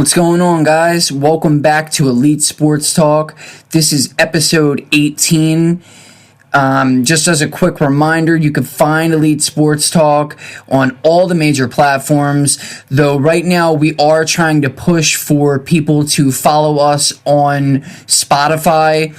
What's going on, guys? Welcome back to Elite Sports Talk. This is episode 18. Just as a quick reminder, you can find Elite Sports Talk on all the major platforms, though right now we are trying to push for people to follow us on Spotify.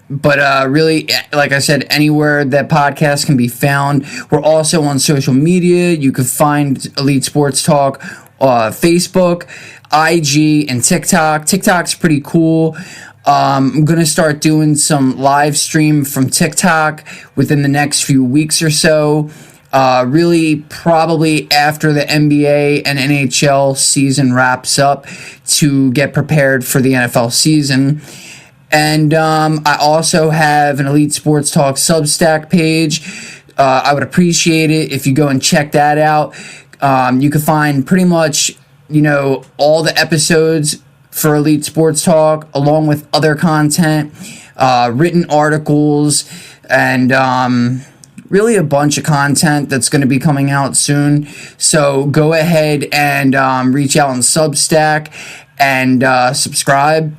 But really, like I said, anywhere that podcasts can be found. We're also on social media. You can find Elite Sports Talk Facebook, IG, and TikTok. TikTok's pretty cool. I'm going to start doing some live stream from TikTok within the next few weeks or so. Really probably after the NBA and NHL season wraps up to get prepared for the NFL season. And I also have an Elite Sports Talk Substack page. I would appreciate it if you go and check that out. You can find pretty much, all the episodes for Elite Sports Talk, along with other content, written articles, and really a bunch of content that's going to be coming out soon. So go ahead and reach out on Substack and subscribe.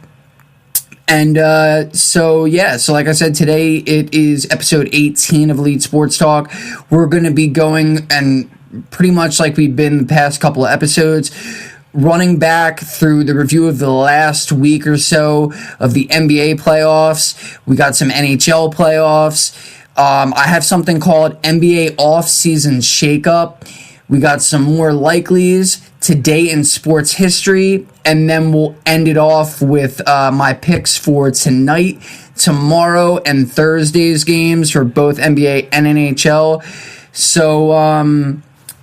And so like I said, today it is episode 18 of Elite Sports Talk. We're going to be going, and pretty much like we've been the past couple of episodes, running back through the review of the last week or so of the NBA playoffs. We got some NHL playoffs. I have something called NBA Offseason Shakeup. We got some more likelies, today in sports history, and then we'll end it off with my picks for tonight, tomorrow, and Thursday's games for both NBA and NHL. So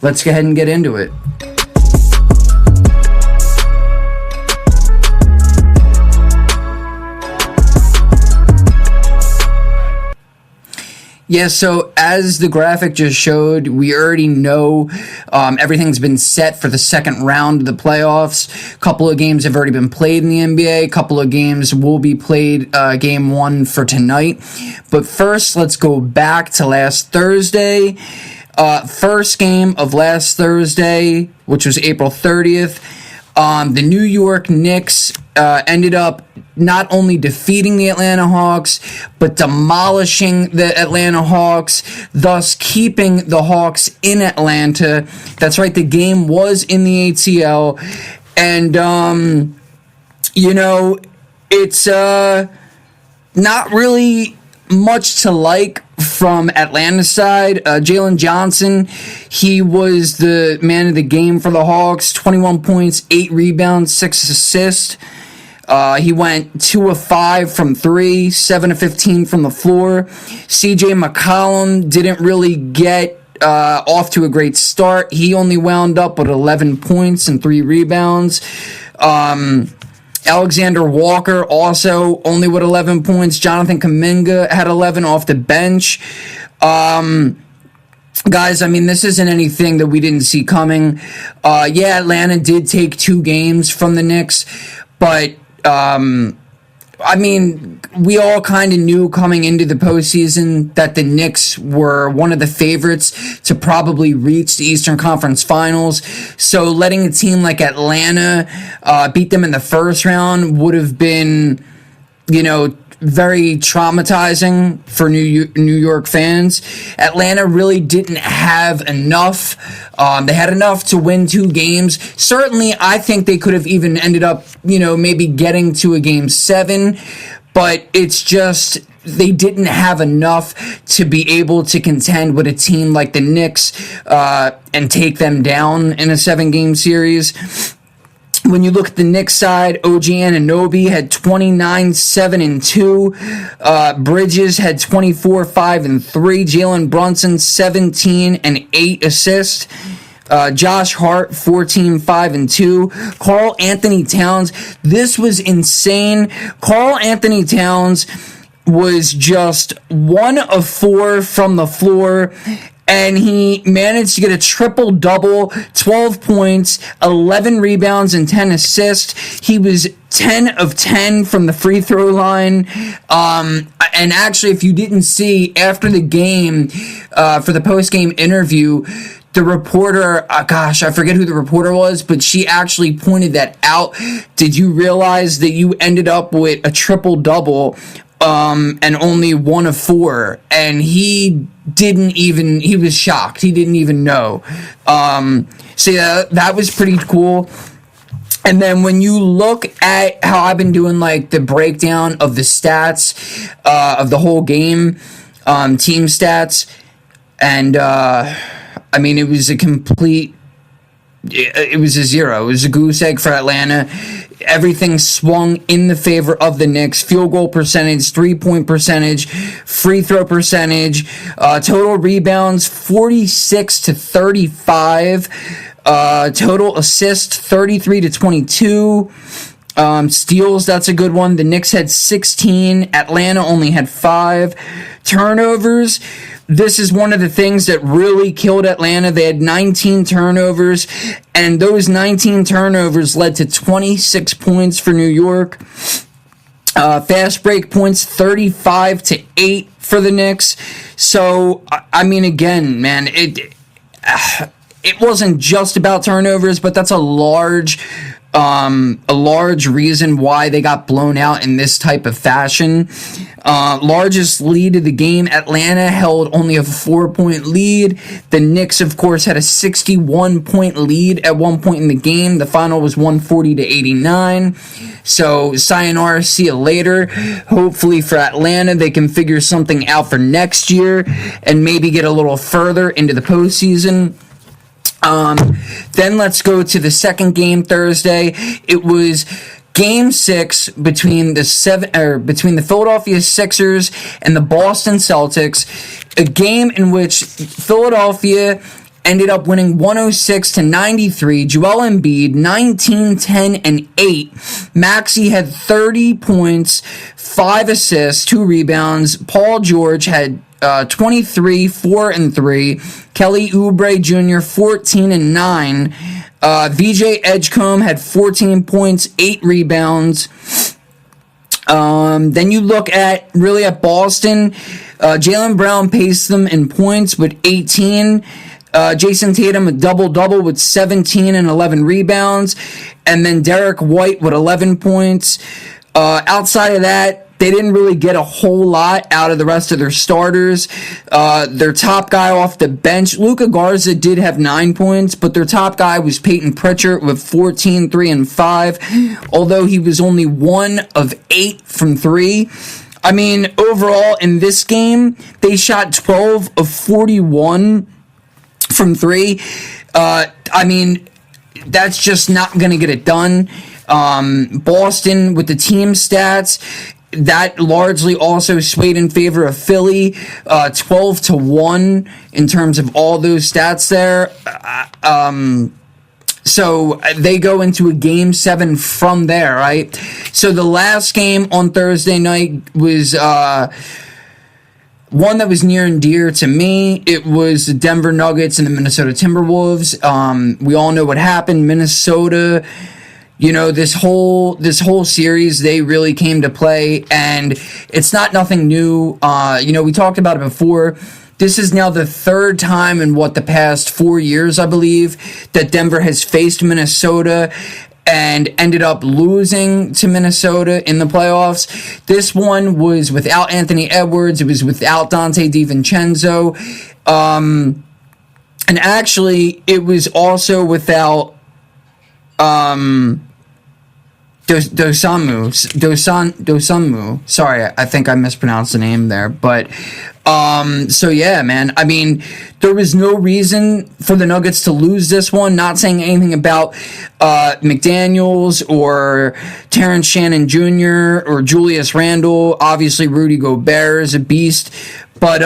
let's go ahead and get into it. Yeah, so as the graphic just showed, we already know everything's been set for the second round of the playoffs. A couple of games have already been played in the NBA. A couple of games will be played game one for tonight. But first, let's go back to last Thursday. First game of last Thursday, which was April 30th. The New York Knicks ended up not only defeating the Atlanta Hawks, but demolishing the Atlanta Hawks, thus keeping the Hawks in Atlanta. That's right, the game was in the ATL. And, it's not really much to like from Atlanta's side. Jalen Johnson, he was the man of the game for the Hawks. 21 points, 8 rebounds, 6 assists. He went 2 of 5 from 3, 7 of 15 from the floor. CJ McCollum didn't really get off to a great start. He only wound up with 11 points and 3 rebounds. Alexander Walker also only with 11 points. Jonathan Kuminga had 11 off the bench. Guys, this isn't anything that we didn't see coming. Atlanta did take 2 games from the Knicks, but we all kind of knew coming into the postseason that the Knicks were one of the favorites to probably reach the Eastern Conference Finals. So letting a team like Atlanta beat them in the first round would have been, very traumatizing for New York fans. Atlanta really didn't have enough. They had enough to win 2 games. Certainly, I think they could have even ended up, maybe getting to a game 7. But it's just they didn't have enough to be able to contend with a team like the Knicks and take them down in a 7-game series. When you look at the Knicks side, OG Anunoby had 29, 7, and 2. Bridges had 24, 5, and 3. Jalen Brunson, 17 and 8 assists. Josh Hart, 14, 5, and 2. Karl Anthony Towns, this was insane. Karl Anthony Towns was just 1 of 4 from the floor, and he managed to get a triple-double, 12 points, 11 rebounds, and 10 assists. He was 10 of 10 from the free throw line. And actually, if you didn't see, after the game, for the post-game interview, the reporter, gosh, I forget who the reporter was, but she actually pointed that out. Did you realize that you ended up with a triple-double and only 1 of 4? And he was shocked. He didn't even know. So yeah, that was pretty cool. And then when you look at how I've been doing like the breakdown of the stats of the whole game, team stats, and I mean, it was a 0. It was a goose egg for Atlanta. Everything swung in the favor of the Knicks. Field goal percentage, 3-point percentage, free throw percentage, total rebounds, 46 to 35. Total assists, 33 to 22. Steals, that's a good one. The Knicks had 16. Atlanta only had 5. Turnovers, this is one of the things that really killed Atlanta. They had 19 turnovers, and those 19 turnovers led to 26 points for New York. Fast break points, 35 to 8 for the Knicks. So, I mean, again, man, it wasn't just about turnovers, but that's a large reason why they got blown out in this type of fashion. Largest lead of the game, Atlanta held only a 4-point lead. The Knicks, of course, had a 61-point lead at one point in the game. The final was 140 to 89. So, sayonara, see you later. Hopefully for Atlanta, they can figure something out for next year and maybe get a little further into the postseason. Then let's go to the second game Thursday. It was Game 6 between the Philadelphia Sixers and the Boston Celtics, a game in which Philadelphia ended up winning 106-93. Joel Embiid, 19, 10, and 8. Maxey had 30 points, 5 assists, 2 rebounds. Paul George had 23, 4, and 3. Kelly Oubre Jr., 14 and 9. VJ Edgecombe had 14 points, 8 rebounds. Then you look at Boston. Jaylen Brown paced them in points with 18. Jason Tatum a double-double with 17 and 11 rebounds. And then Derek White with 11 points. Outside of that, they didn't really get a whole lot out of the rest of their starters. Their top guy off the bench, Luka Garza, did have 9 points, but their top guy was Peyton Pritchard with 14, 3, and 5, although he was only 1 of 8 from 3. I mean, overall, in this game, they shot 12 of 41 from 3. I mean, that's just not going to get it done. Boston, with the team stats, that largely also swayed in favor of Philly, 12-1 in terms of all those stats there. So they go into a Game 7 from there, right? So the last game on Thursday night was one that was near and dear to me. It was the Denver Nuggets and the Minnesota Timberwolves. We all know what happened. Minnesota, you know, this whole series, they really came to play, and it's nothing new. You know, we talked about it before. This is now the third time in the past 4 years, I believe, that Denver has faced Minnesota and ended up losing to Minnesota in the playoffs. This one was without Anthony Edwards. It was without Dante DiVincenzo. And actually, it was also without Dosunmu. Sorry, I think I mispronounced the name there. But, so yeah, man. I mean, there was no reason for the Nuggets to lose this one. Not saying anything about McDaniels or Terrence Shannon Jr. or Julius Randle. Obviously, Rudy Gobert is a beast. But,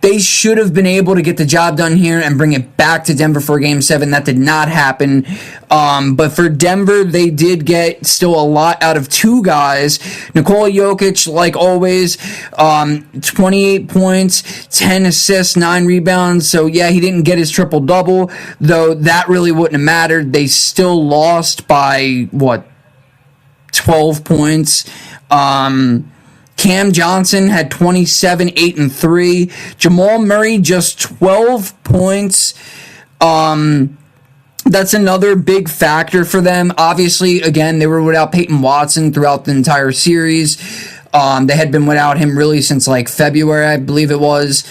they should have been able to get the job done here and bring it back to Denver for Game 7. That did not happen. But for Denver, they did get still a lot out of 2 guys. Nikola Jokic, like always, 28 points, 10 assists, 9 rebounds. So, yeah, he didn't get his triple-double, though that really wouldn't have mattered. They still lost by, 12 points. Cam Johnson had 27, 8, and 3. Jamal Murray just 12 points. That's another big factor for them. Obviously, again, they were without Peyton Watson throughout the entire series. They had been without him really since like February, I believe it was.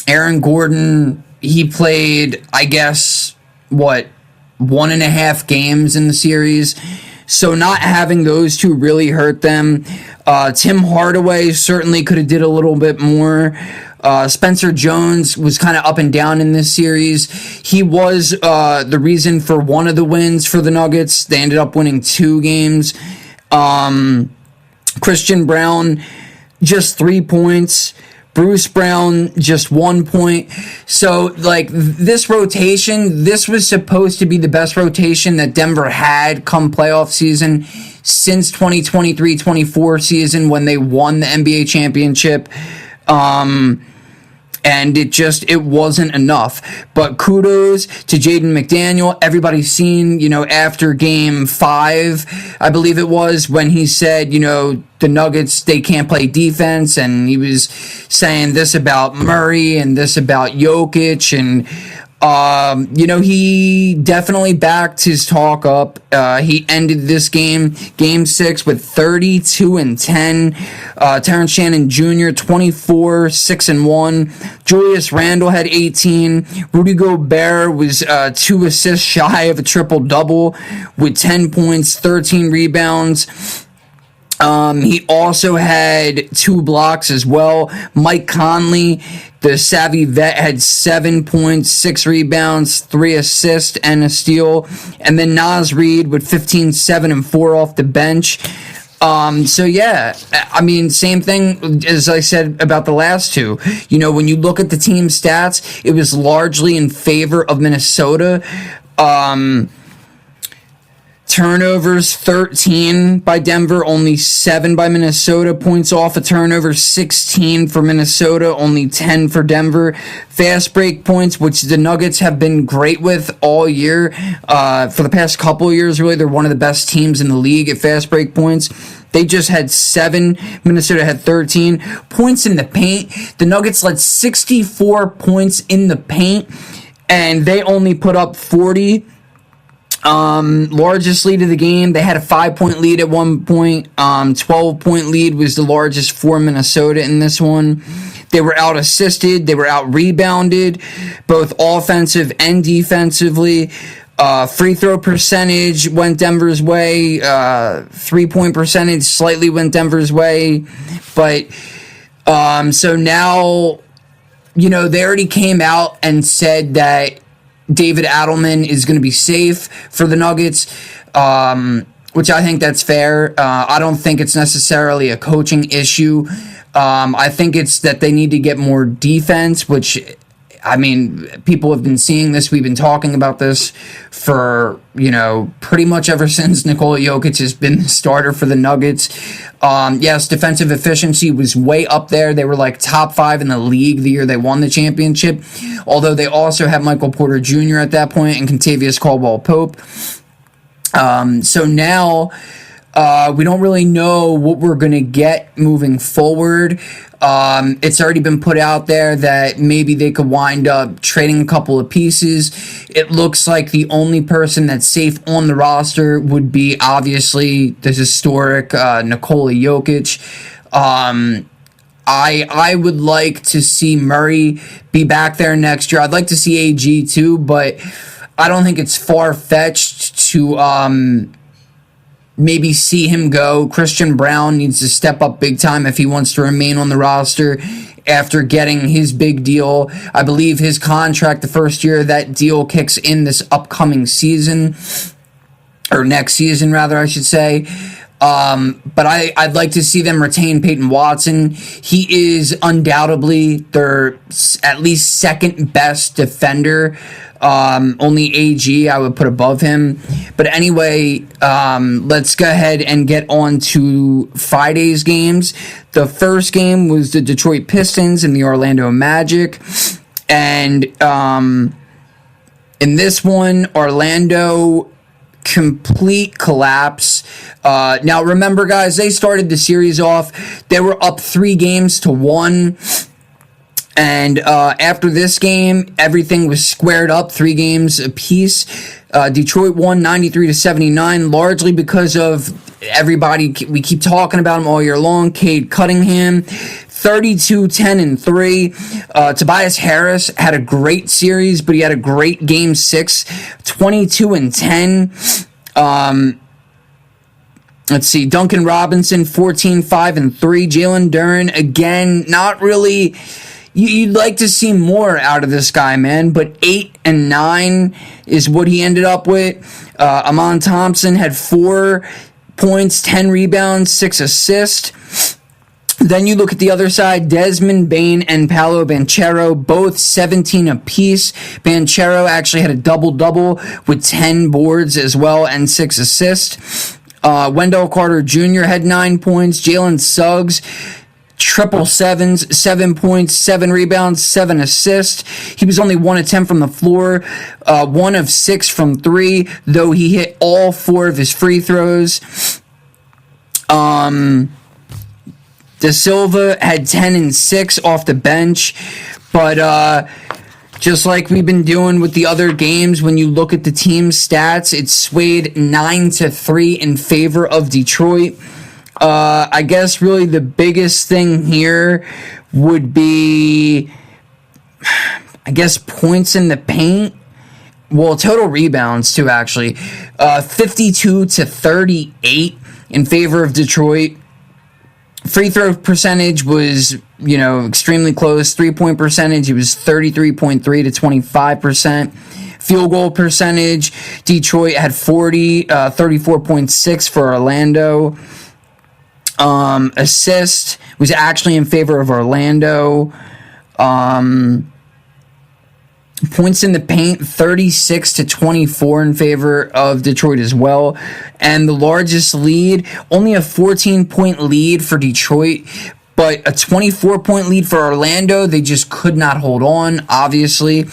Aaron Gordon, he played, I guess, 1.5 games in the series. So not having those two really hurt them. Tim Hardaway certainly could have did a little bit more. Spencer Jones was kind of up and down in this series. He was the reason for one of the wins for the Nuggets. They ended up winning 2 games. Christian Brown, just 3 points. Bruce Brown, just 1 point. So, like, this rotation, this was supposed to be the best rotation that Denver had come playoff season since 2023-24 season when they won the NBA championship. And it wasn't enough. But kudos to Jaden McDaniel. Everybody's seen, after game 5, I believe it was, when he said, the Nuggets, they can't play defense. And he was saying this about Murray and this about Jokic. And, he definitely backed his talk up. He ended this game 6, with 32 and 10. Terrence Shannon Jr., 24, 6 and 1. Julius Randle had 18. Rudy Gobert was 2 assists shy of a triple-double with 10 points, 13 rebounds. He also had 2 blocks as well. Mike Conley, the savvy vet, had 7 points, 6 rebounds, 3 assists, and a steal. And then Naz Reid with 15, 7, and 4 off the bench. Same thing as I said about the last 2. When you look at the team stats, it was largely in favor of Minnesota. Turnovers, 13 by Denver, only 7 by Minnesota. Points off a turnover, 16 for Minnesota, only 10 for Denver. Fast break points, which the Nuggets have been great with all year. For the past couple of years, really, they're one of the best teams in the league at fast break points. They just had 7. Minnesota had 13. Points in the paint. The Nuggets led 64 points in the paint, and they only put up 40. Largest lead of the game. They had a 5-point lead at one point. 12-point lead was the largest for Minnesota in this one. They were out-assisted. They were out-rebounded, both offensive and defensively. Free throw percentage went Denver's way. 3-point percentage slightly went Denver's way. But, so now, they already came out and said that David Adelman is going to be safe for the Nuggets, which I think that's fair. I don't think it's necessarily a coaching issue. I think it's that they need to get more defense, which, people have been seeing this. We've been talking about this for, pretty much ever since Nikola Jokic has been the starter for the Nuggets. Yes, defensive efficiency was way up there. They were like top 5 in the league the year they won the championship, although they also had Michael Porter Jr. at that point and Kentavious Caldwell-Pope. So now we don't really know what we're going to get moving forward. It's already been put out there that maybe they could wind up trading a couple of pieces. It looks like the only person that's safe on the roster would be obviously the historic Nikola Jokic. I would like to see Murray be back there next year. I'd like to see AG too, but I don't think it's far-fetched to maybe see him go. Christian Brown needs to step up big time if he wants to remain on the roster after getting his big deal. I believe his contract, the first year of that deal, kicks in this upcoming season, or next season rather, I should say. But I'd like to see them retain Peyton Watson. He is undoubtedly their at least second best defender. Only AG I would put above him. But anyway, let's go ahead and get on to Friday's games. The first game was the Detroit Pistons and the Orlando Magic. And in this one, Orlando complete collapse. Now, remember, guys, they started the series off. They were up 3-1. And after this game, everything was squared up, 3 games apiece. Detroit won 93-79, largely because of everybody. We keep talking about him all year long. Cade Cunningham, 32-10-3. Tobias Harris had a great series, but he had a great game 6, 22-10. Let's see, Duncan Robinson, 14-5-3. Jalen Duren, again, not really. You'd like to see more out of this guy, man, but 8-9 is what he ended up with. Amon Thompson had 4 points, 10 rebounds, 6 assists. Then you look at the other side, Desmond Bane and Paolo Banchero, both 17 apiece. Banchero actually had a double-double with 10 boards as well and 6 assists. Wendell Carter Jr. had 9 points. Jalen Suggs, 777s, 7 points, 7 rebounds, 7 assists. He was only 1 of 10 from the floor, 1 of 6 from 3, though he hit all 4 of his free throws. Da Silva had 10 and 6 off the bench, but just like we've been doing with the other games, when you look at the team's stats, it swayed 9-3 in favor of Detroit. I guess really the biggest thing here would be, I guess, points in the paint. Well, total rebounds too, actually. 52-38 in favor of Detroit. Free throw percentage was, extremely close. 3-point percentage, it was 33.3 to 25%. Field goal percentage, Detroit had 34.6 for Orlando. Assist was actually in favor of Orlando. Points in the paint, 36-24 in favor of Detroit as well. And the largest lead, only a 14-point lead for Detroit, but a 24-point lead for Orlando. They just could not hold on, obviously.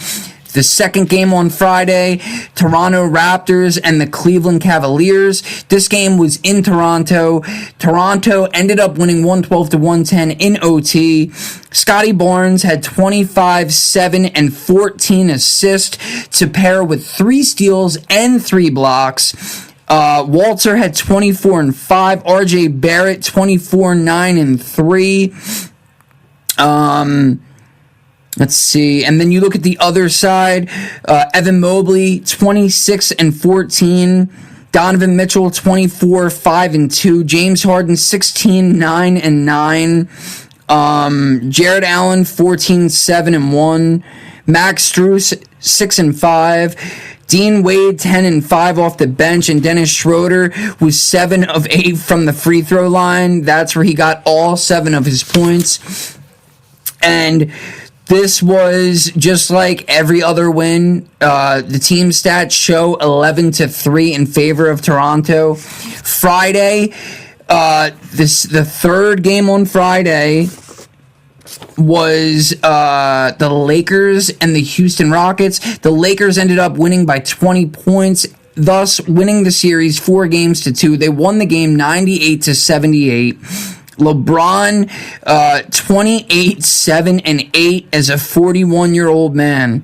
The second game on Friday, Toronto Raptors and the Cleveland Cavaliers. This game was in Toronto. Toronto ended up winning 112-110 in OT. Scotty Barnes had 25, 7, and 14 assists to pair with 3 steals and 3 blocks. Walter had 24 and 5. RJ Barrett, 24, 9, and 3. Let's see. And then you look at the other side. Evan Mobley, 26 and 14. Donovan Mitchell, 24, 5, and 2. James Harden, 16, 9, and 9. Jared Allen, 14, 7, and 1. Max Strus, 6 and 5. Dean Wade, 10 and 5 off the bench, and Dennis Schroeder was 7 of 8 from the free throw line. That's where he got all 7 of his points. And this was just like every other win. The team stats show 11-3 in favor of Toronto. Friday, the third game on Friday was the Lakers and the Houston Rockets. The Lakers ended up winning by 20 points, thus winning the series 4-2. They won the game 98-78. LeBron, 28, 7, and 8 as a 41-year-old man.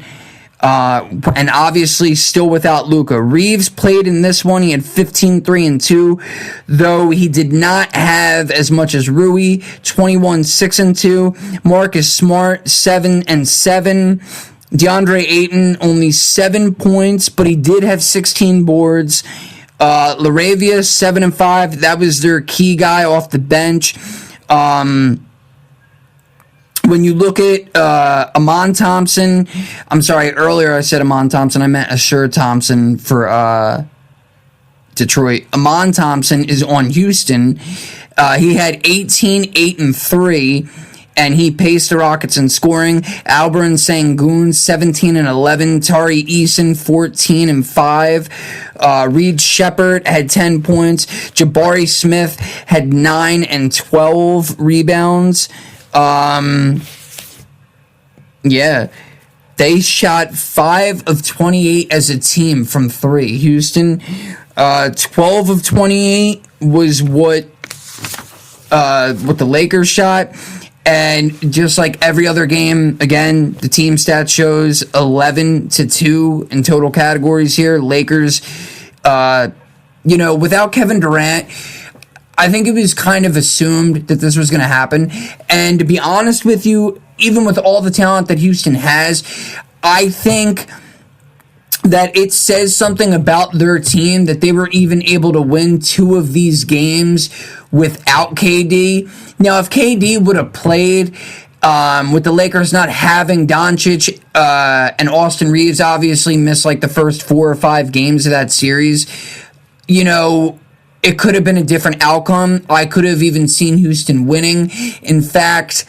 And obviously still without Luka. Reeves played in this one. He had 15, 3, and 2, though he did not have as much as Rui, 21, 6, and 2. Marcus Smart, 7 and 7. DeAndre Ayton, only 7 points, but he did have 16 boards. Laravia, 7 and 5. That was their key guy off the bench. When you look at Amon Thompson, I'm sorry, earlier I said Amon Thompson. I meant Asher Thompson for Detroit. Amon Thompson is on Houston. He had 18, 8, and 3. And he paced the Rockets in scoring. Alperen Sengun, 17 and 11. Tari Eason, 14 and 5. Reed Shepherd had 10 points. Jabari Smith had 9 and 12 rebounds. They shot 5 of 28 as a team from 3. Houston, 12 of 28 was what the Lakers shot. And just like every other game, again, the team stat shows 11-2 in total categories here. Lakers, without Kevin Durant, I think it was kind of assumed that this was going to happen. And to be honest with you, even with all the talent that Houston has, I think that it says something about their team that they were even able to win 2 of these games without KD. Now, if KD would have played, with the Lakers not having Doncic and Austin Reeves obviously missed like the first 4 or 5 games of that series, it could have been a different outcome. I could have even seen Houston winning. In fact,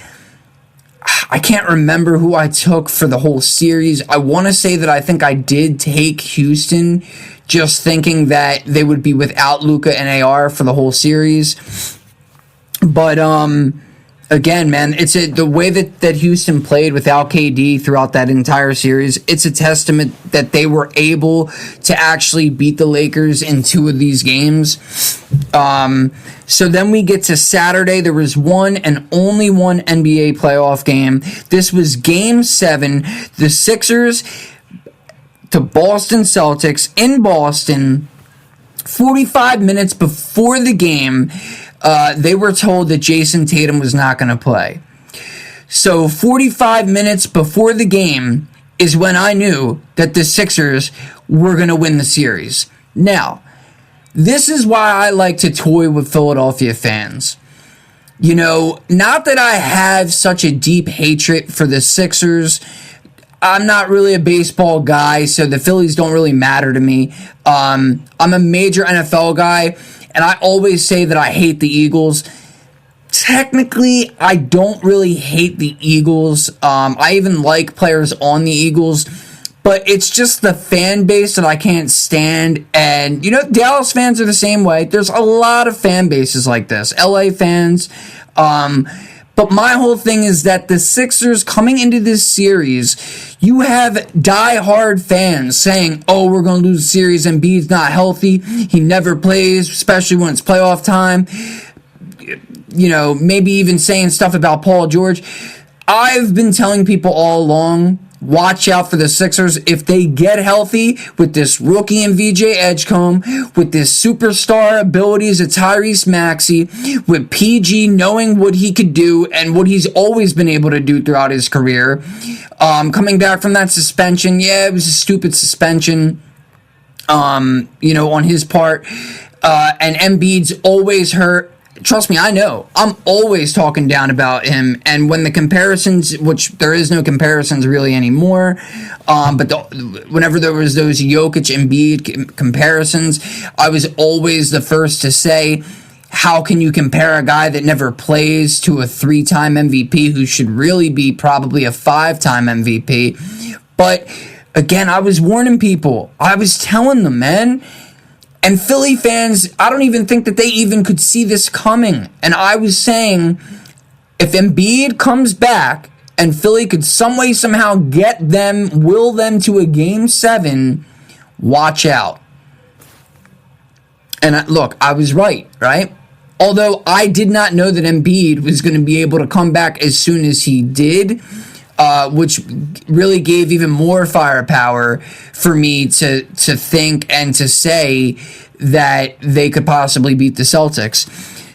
I can't remember who I took for the whole series. I want to say that I think I did take Houston, just thinking that they would be without Luka and AR for the whole series. But again, man, it's the way that Houston played without KD throughout that entire series. It's a testament that they were able to actually beat the Lakers in 2 of these games. So then we get to Saturday. There was one and only one NBA playoff game. This was Game 7. The Sixers to Boston Celtics in Boston. 45 minutes before the game, they were told that Jason Tatum was not going to play. So 45 minutes before the game is when I knew that the Sixers were going to win the series. Now, this is why I like to toy with Philadelphia fans. Not that I have such a deep hatred for the Sixers. I'm not really a baseball guy, so the Phillies don't really matter to me. I'm a major NFL guy, and I always say that I hate the Eagles. Technically, I don't really hate the Eagles. I even like players on the Eagles, but it's just the fan base that I can't stand. And, Dallas fans are the same way. There's a lot of fan bases like this. LA fans. But my whole thing is that the Sixers coming into this series, you have die-hard fans saying, oh, we're going to lose the series. Embiid's not healthy. He never plays, especially when it's playoff time. Maybe even saying stuff about Paul George. I've been telling people all along, watch out for the Sixers. If they get healthy with this rookie and VJ Edgecombe, with this superstar abilities of Tyrese Maxey, with PG knowing what he could do and what he's always been able to do throughout his career, coming back from that suspension, it was a stupid suspension, on his part, and Embiid's always hurt. Trust me, I know. I'm always talking down about him. And when the comparisons, which there is no comparisons really anymore, but whenever there was those Jokic Embiid comparisons, I was always the first to say, how can you compare a guy that never plays to a 3-time MVP who should really be probably a 5-time MVP? But again, I was warning people. I was telling them, man. And Philly fans, I don't even think that they even could see this coming. And I was saying, if Embiid comes back and Philly could some way, somehow will them to a Game 7, watch out. And look, I was right? Although I did not know that Embiid was going to be able to come back as soon as he did, which really gave even more firepower for me to think and to say that they could possibly beat the Celtics.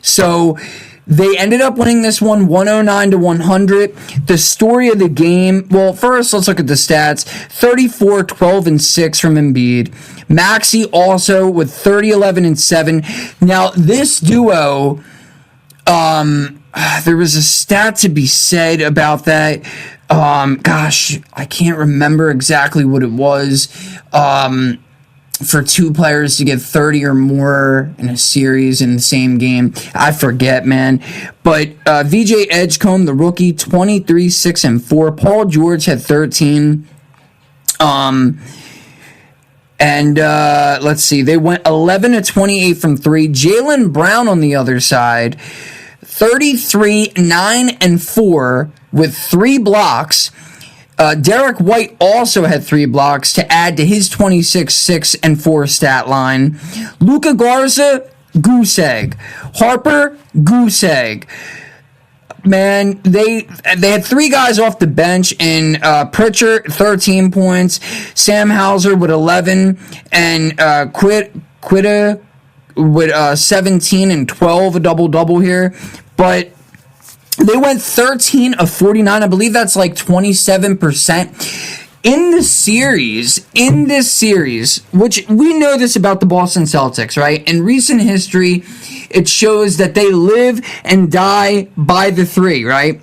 So they ended up winning this one 109-100. The story of the game, well, first let's look at the stats. 34, 12, and 6 from Embiid. Maxey also with 30, 11, and 7. Now, this duo, there was a stat to be said about that. I can't remember exactly what it was. For 2 players to get 30 or more in a series in the same game. I forget, man. But VJ Edgecombe, the rookie, 23, 6, and 4. Paul George had 13. Let's see. They went 11-28 from 3. Jaylen Brown on the other side, 33, 9, and 4 with 3 blocks. Derek White also had 3 blocks to add to his 26, 6, and 4 stat line. Luka Garza, goose egg. Harper, goose egg. Man, they had 3 guys off the bench in Pritchard, 13 points, Sam Hauser with 11, and Quitta with 17 and 12, a double-double here. But they went 13 of 49. I believe that's like 27%. In this series, which we know this about the Boston Celtics, right? In recent history, it shows that they live and die by the 3, right?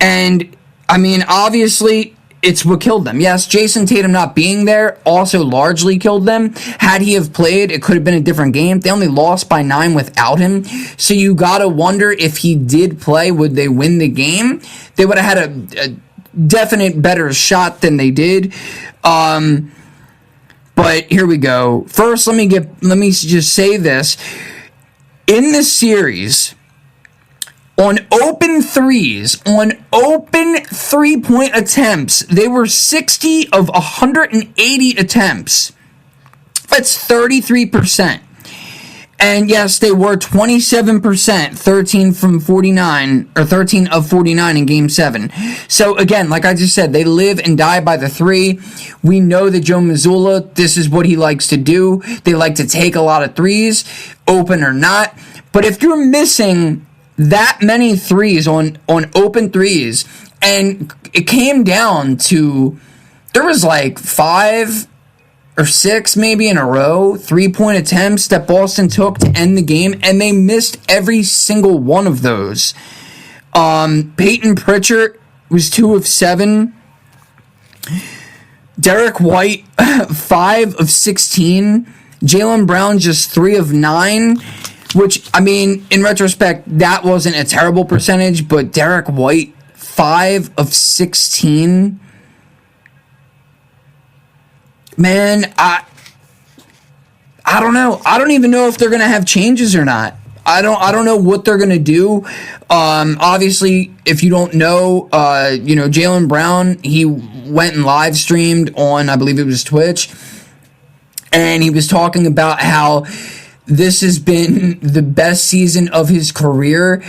And, I mean, obviously, it's what killed them. Yes, Jason Tatum not being there also largely killed them. Had he have played, it could have been a different game. They only lost by 9 without him. So you gotta wonder, if he did play, would they win the game? They would have had a definite better shot than they did. But here we go. First, let me just say this. In this series, on open threes, on open 3-point attempts, they were 60 of 180 attempts. That's 33%. And yes, they were 27%, 13 from 49, or 13 of 49 in Game 7. So again, like I just said, they live and die by the 3. We know that Joe Mazzulla, this is what he likes to do. They like to take a lot of threes, open or not. But if you're missing that many threes on open threes, and it came down to, there was like 5 or 6 maybe in a row 3-point attempts that Boston took to end the game, and they missed every single one of those. Peyton Pritchard was 2 of 7. Derek White 5 of 16. Jaylen Brown just 3 of 9. Which, I mean, in retrospect, that wasn't a terrible percentage, but Derek White, 5 of 16. Man, I don't know. I don't even know if they're going to have changes or not. I don't know what they're going to do. Obviously, if you don't know, Jaylen Brown, he went and live streamed on, I believe it was Twitch, and he was talking about how this has been the best season of his career.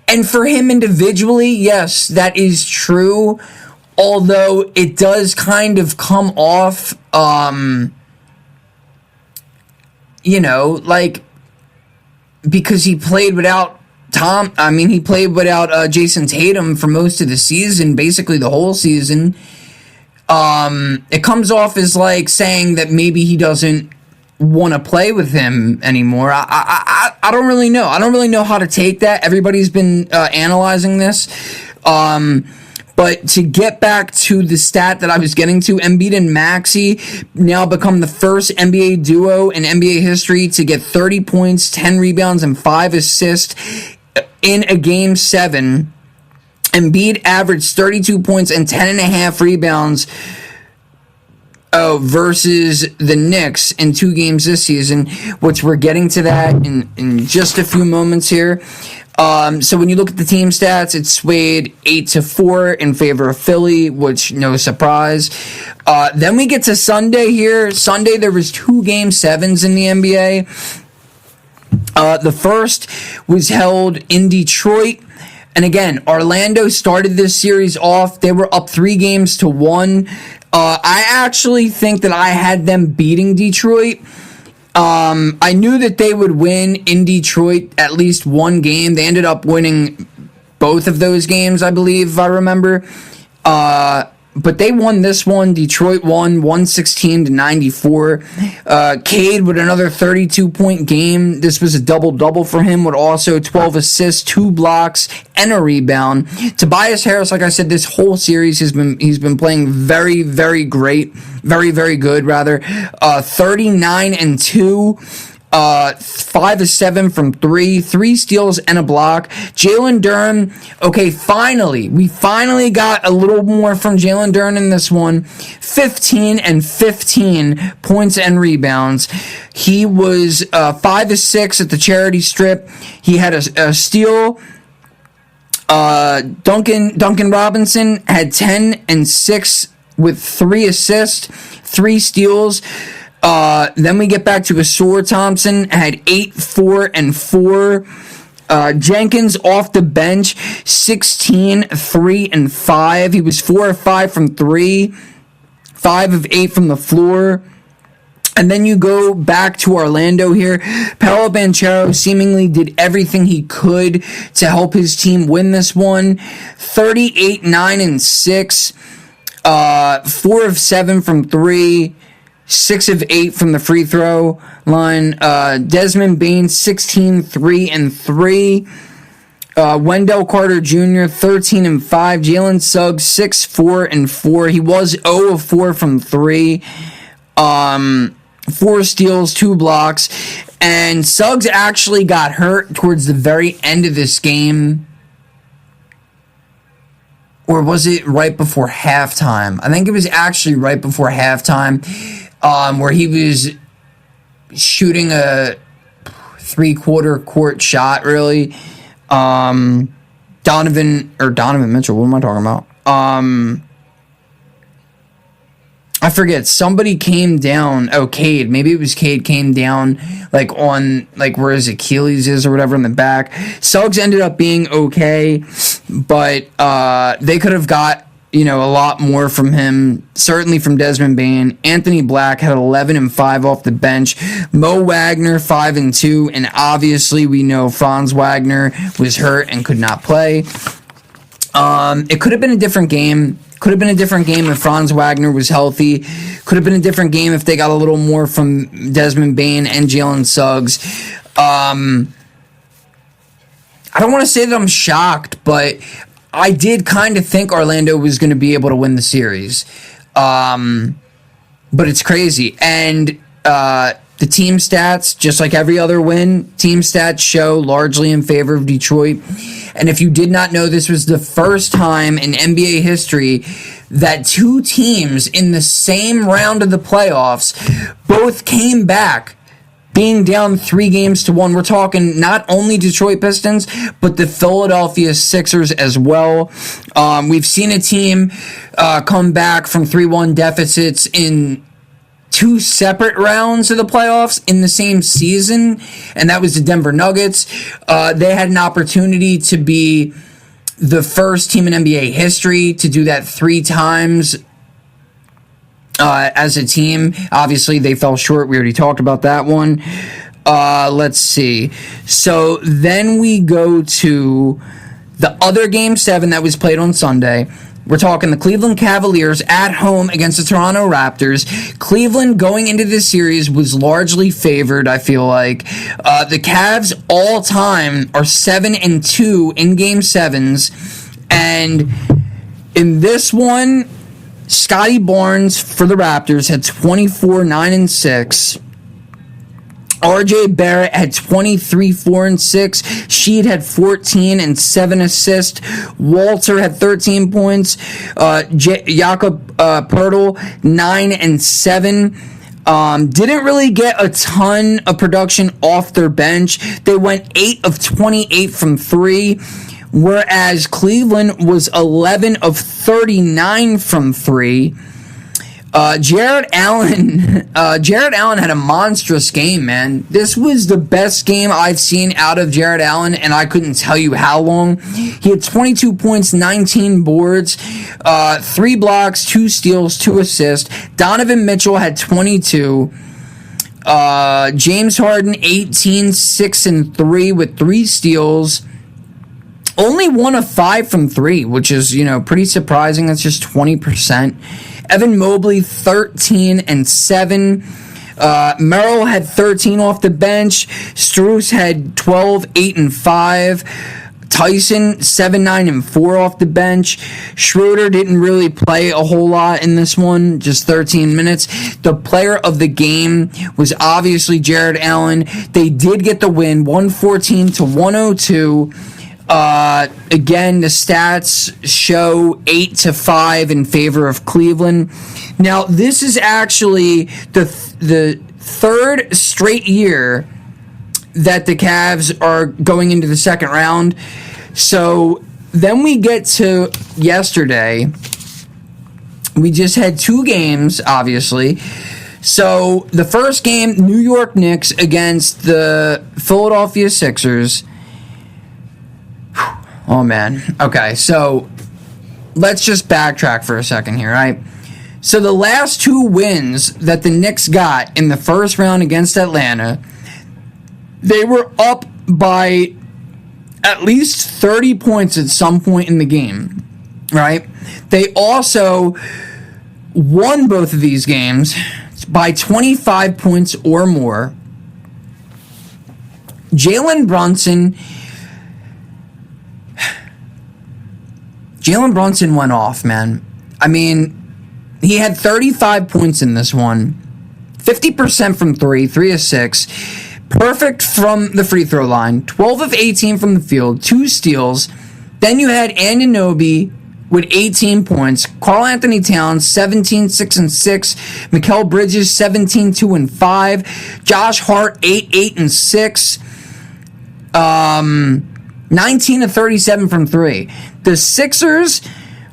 And for him individually, yes, that is true. Although it does kind of come off, because he played without he played without Jason Tatum for most of the season, basically the whole season. It comes off as like saying that maybe he doesn't want to play with him anymore. I don't really know. I don't really know how to take that. Everybody's been analyzing this. But to get back to the stat that I was getting to, Embiid and Maxey now become the first NBA duo in NBA history to get 30 points, 10 rebounds, and 5 assists in a Game 7. Embiid averaged 32 points and 10.5 rebounds versus the Knicks in 2 games this season, which we're getting to that in just a few moments here. So when you look at the team stats, it's swayed 8-4 in favor of Philly, which no surprise. Then we get to Sunday here. Sunday, there was 2 Game 7s in the NBA. The first was held in Detroit. And again, Orlando started this series off. They were up 3-1. I actually think that I had them beating Detroit. I knew that they would win in Detroit at least one game. They ended up winning both of those games, I believe, if I remember. But they won this one. Detroit won 116-94. Cade with another 32-point game. This was a double-double for him with also 12 assists, 2 blocks, and a rebound. Tobias Harris, like I said, this whole series he's been playing very, very great. Very, very good, rather. 39-2. 5 of 7 from 3 steals and a block. Jalen Duren, okay, we finally got a little more from Jalen Duren in this one. 15 points and rebounds. He was 5 of 6 at the charity strip. He had a steal, Duncan Robinson had 10 and 6 with 3 assists, 3 steals. Then we get back to Asor Thompson, had 8, 4, and 4. Jenkins off the bench, 16, 3, and 5. He was 4 of 5 from 3, 5 of 8 from the floor. And then you go back to Orlando here. Paolo Banchero seemingly did everything he could to help his team win this one. 38, 9, and 6. 4 of 7 from 3. 6 of 8 from the free throw line. Desmond Bane, 16, 3, and 3. Wendell Carter Jr., 13 and 5. Jalen Suggs, 6, 4, and 4. He was 0 of 4 from 3. 4 steals, 2 blocks. And Suggs actually got hurt towards the very end of this game. Or was it right before halftime? I think it was actually right before halftime, where he was shooting a 3/4 court shot, really. Donovan Mitchell, what am I talking about? I forget. Somebody came down. Oh, Cade. Maybe it was Cade came down on where his Achilles is or whatever in the back. Suggs ended up being okay, but they could have got a lot more from him. Certainly from Desmond Bane. Anthony Black had 11 and 5 off the bench. Mo Wagner 5 and 2, and obviously we know Franz Wagner was hurt and could not play. It could have been a different game. Could have been a different game if Franz Wagner was healthy. Could have been a different game if they got a little more from Desmond Bane and Jalen Suggs. I don't want to say that I'm shocked, but I did kind of think Orlando was going to be able to win the series. But it's crazy. And the team stats, just like every other win, team stats show largely in favor of Detroit. And if you did not know, this was the first time in NBA history that 2 teams in the same round of the playoffs both came back being down 3-1. We're talking not only Detroit Pistons, but the Philadelphia Sixers as well. We've seen a team come back from 3-1 deficits in 2 separate rounds of the playoffs in the same season, and that was the Denver Nuggets. They had an opportunity to be the first team in NBA history to do that 3 times as a team. Obviously, they fell short. We already talked about that one. Let's see. So then we go to the other Game 7 that was played on Sunday. We're talking the Cleveland Cavaliers at home against the Toronto Raptors. Cleveland going into this series was largely favored, I feel like. The Cavs all time are 7-2 in Game 7s. And in this one, Scotty Barnes for the Raptors had 24, 9, and 6. RJ Barrett had 23, 4, and 6. Sheed had 14 and 7 assists. Walter had 13 points. Jakob Poeltl, 9 and 7. Didn't really get a ton of production off their bench. They went 8 of 28 from 3, whereas Cleveland was 11 of 39 from 3. Jared Allen had a monstrous game, man. This was the best game I've seen out of Jared Allen, and I couldn't tell you how long. He had 22 points, 19 boards, 3 blocks, 2 steals, 2 assists. Donovan Mitchell had 22. James Harden, 18, 6, and 3 with 3 steals. Only 1 of 5 from 3, which is, pretty surprising. That's just 20%. Evan Mobley, 13 and 7. Merrill had 13 off the bench. Strus had 12, 8, and 5. Tyson, 7, 9, and 4 off the bench. Schroeder didn't really play a whole lot in this one, just 13 minutes. The player of the game was obviously Jared Allen. They did get the win, 114-102. Again, the stats show 8-5 in favor of Cleveland. Now, this is actually the third straight year that the Cavs are going into the second round. So then we get to yesterday. We just had 2 games, obviously. So, the first game, New York Knicks against the Philadelphia Sixers. Oh, man. Okay, so let's just backtrack for a second here, right? So, the last 2 wins that the Knicks got in the first round against Atlanta, they were up by at least 30 points at some point in the game, right? They also won both of these games by 25 points or more. Jalen Brunson went off, man. I mean, he had 35 points in this one. 50% from 3 of 6. Perfect from the free throw line. 12 of 18 from the field. 2 steals. Then you had Anunoby with 18 points. Karl Anthony Towns, 17, 6, and 6. Mikal Bridges, 17, 2, and 5. Josh Hart, 8, 8, and 6. 19 of 37 from 3. The Sixers,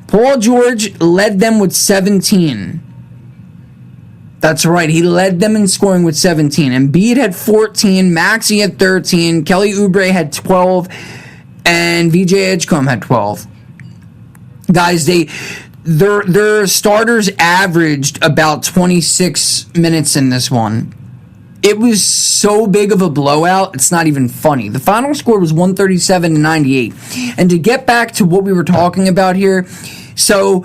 Paul George led them with 17. That's right, he led them in scoring with 17. Embiid had 14, Maxey had 13, Kelly Oubre had 12, and VJ Edgecombe had 12. Guys, their starters averaged about 26 minutes in this one. It was so big of a blowout, it's not even funny. The final score was 137-98. And to get back to what we were talking about here, so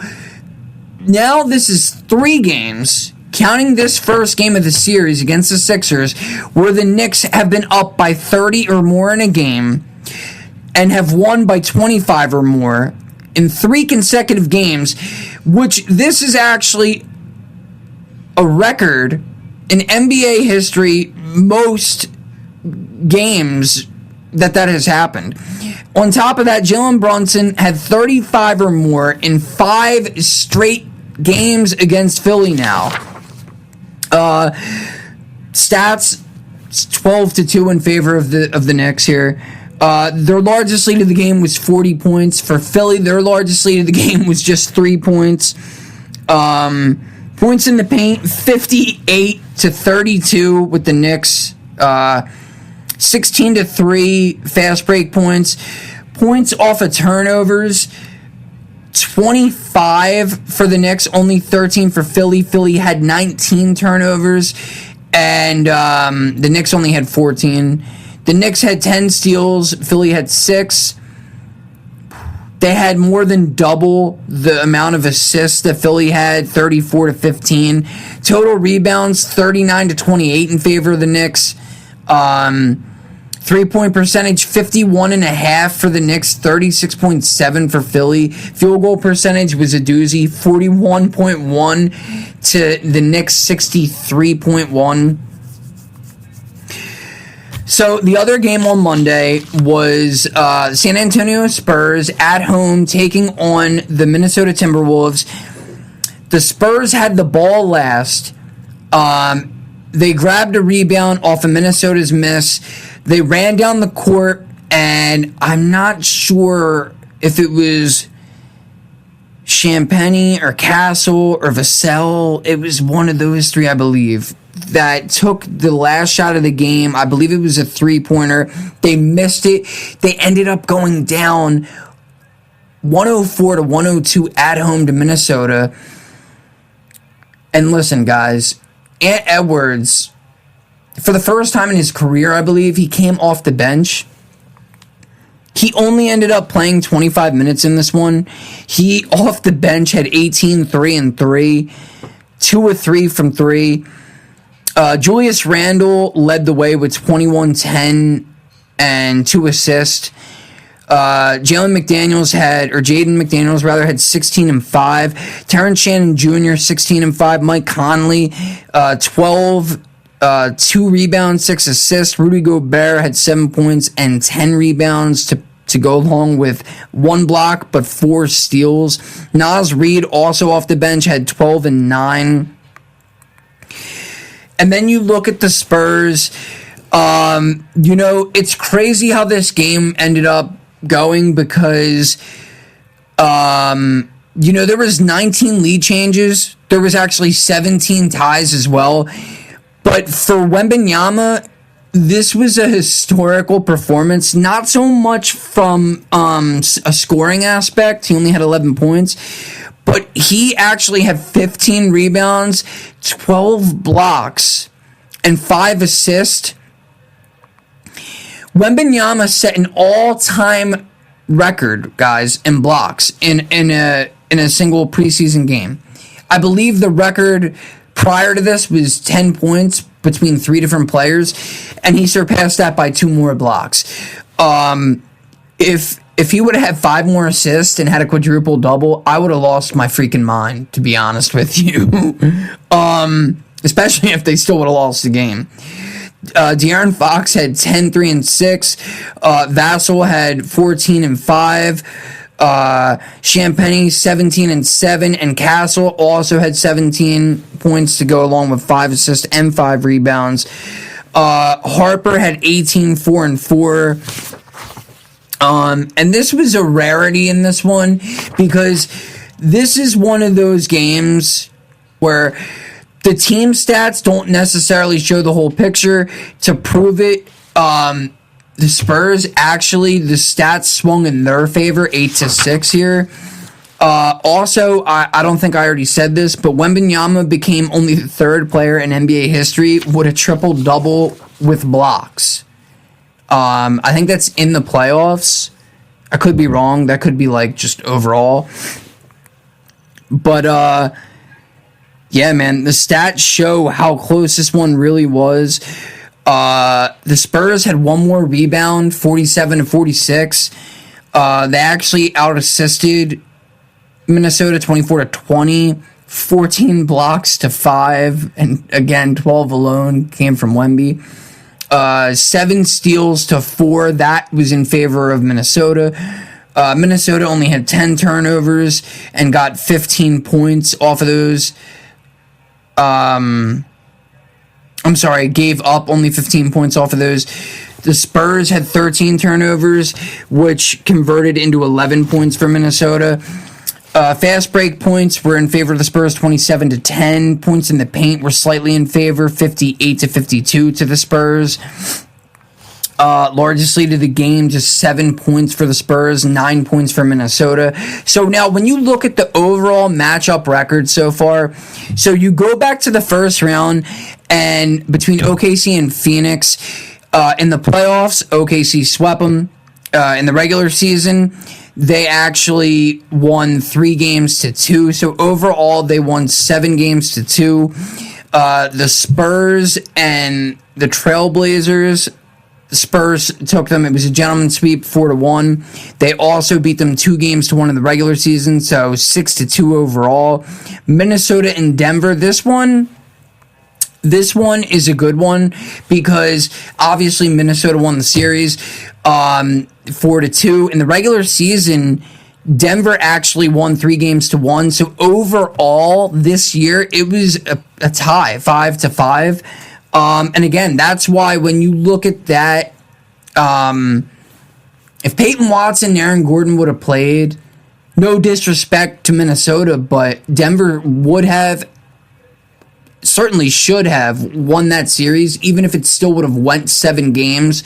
now this is 3 games, counting this first game of the series against the Sixers, where the Knicks have been up by 30 or more in a game and have won by 25 or more in 3 consecutive games, which this is actually a record in NBA history, most games that has happened. On top of that, Jalen Brunson had 35 or more in 5 straight games against Philly now. Stats, 12-2 in favor of the Knicks here. Their largest lead of the game was 40 points. For Philly, their largest lead of the game was just 3 points. Points in the paint, 58-32 with the Knicks. 16-3 fast break points. Points off of turnovers, 25 for the Knicks, only 13 for Philly. Philly had 19 turnovers, and the Knicks only had 14. The Knicks had 10 steals. Philly had 6. They had more than double the amount of assists that Philly had, 34-15. Total rebounds, 39-28 in favor of the Knicks. 3-point percentage, 51.5 for the Knicks, 36.7 for Philly. Field goal percentage was a doozy, 41.1 to the Knicks, 63.1. So the other game on Monday was San Antonio Spurs at home taking on the Minnesota Timberwolves. The Spurs had the ball last. They grabbed a rebound off of Minnesota's miss. They ran down the court, and I'm not sure if it was Champagny or Castle or Vassell. It was one of those 3, I believe, that took the last shot of the game. I believe it was a 3-pointer. They missed it. They ended up going down 104-102 at home to Minnesota. And listen, guys, Ant Edwards, for the first time in his career, I believe, he came off the bench. He only ended up playing 25 minutes in this one. He, off the bench, had 18, 3, and 3. 2 of 3 from 3. Julius Randle led the way with 21, 10, and 2 assists. Jaden McDaniels had 16 and 5. Terrence Shannon Jr., 16 and 5. Mike Conley, 12, 2 rebounds, 6 assists. Rudy Gobert had 7 points and 10 rebounds to go along with 1 block, but 4 steals. Naz Reid, also off the bench, had 12 and 9. And then you look at the Spurs. It's crazy how this game ended up going, because There was 19 lead changes. There was actually 17 ties as well. But for Wembanyama, this was a historical performance, not so much from a scoring aspect. He only had 11 points, but he actually had 15 rebounds, 12 blocks, and 5 assists. Wembanyama set an all-time record, guys, in blocks in a single preseason game. I believe the record prior to this was 10 points between 3 different players, and he surpassed that by 2 more blocks. If he would have had 5 more assists and had a quadruple double, I would have lost my freaking mind, to be honest with you. Especially if they still would have lost the game. De'Aaron Fox had 10, 3, and 6. Vassell had 14 and 5. Champagny 17 and 7, and Castle also had 17 points to go along with 5 assists and 5 rebounds. Harper had 18, 4, and 4. And this was a rarity in this one because this is one of those games where the team stats don't necessarily show the whole picture. To prove it, the Spurs, actually, the stats swung in their favor, 8-6 here. Also, I don't think I already said this, but Wembanyama became only the 3rd player in NBA history with a triple-double with blocks. I think that's in the playoffs. I could be wrong. That could be, just overall. But, yeah, man, the stats show how close this one really was. The Spurs had 1 more rebound, 47-46. They actually out-assisted Minnesota 24-20, 14 blocks to 5, and again, 12 alone came from Wemby. 7 steals to 4, that was in favor of Minnesota. Minnesota only had 10 turnovers and got 15 points off of those. Gave up only 15 points off of those. The Spurs had 13 turnovers, which converted into 11 points for Minnesota. Fast break points were in favor of the Spurs, 27-10. Points in the paint were slightly in favor, 58-52 to the Spurs. Largest lead of the game, just 7 points for the Spurs, 9 points for Minnesota. So now when you look at the overall matchup record so far, so you go back to the first round, and between OKC and Phoenix, in the playoffs, OKC swept them. In the regular season, they actually won 3-2. So overall, they won 7-2. The Spurs and the Trailblazers, Spurs took them. It was a gentleman's sweep, 4-1. They also beat them 2-1 in the regular season, so 6-2 overall. Minnesota and Denver, this one is a good one because obviously Minnesota won the series 4-2. In the regular season, Denver actually won 3-1. So overall this year, it was a tie, 5-5. And again, that's why when you look at that, if Peyton Watson and Aaron Gordon would have played, no disrespect to Minnesota, but Denver would have, certainly should have won that series, even if it still would have went 7 games.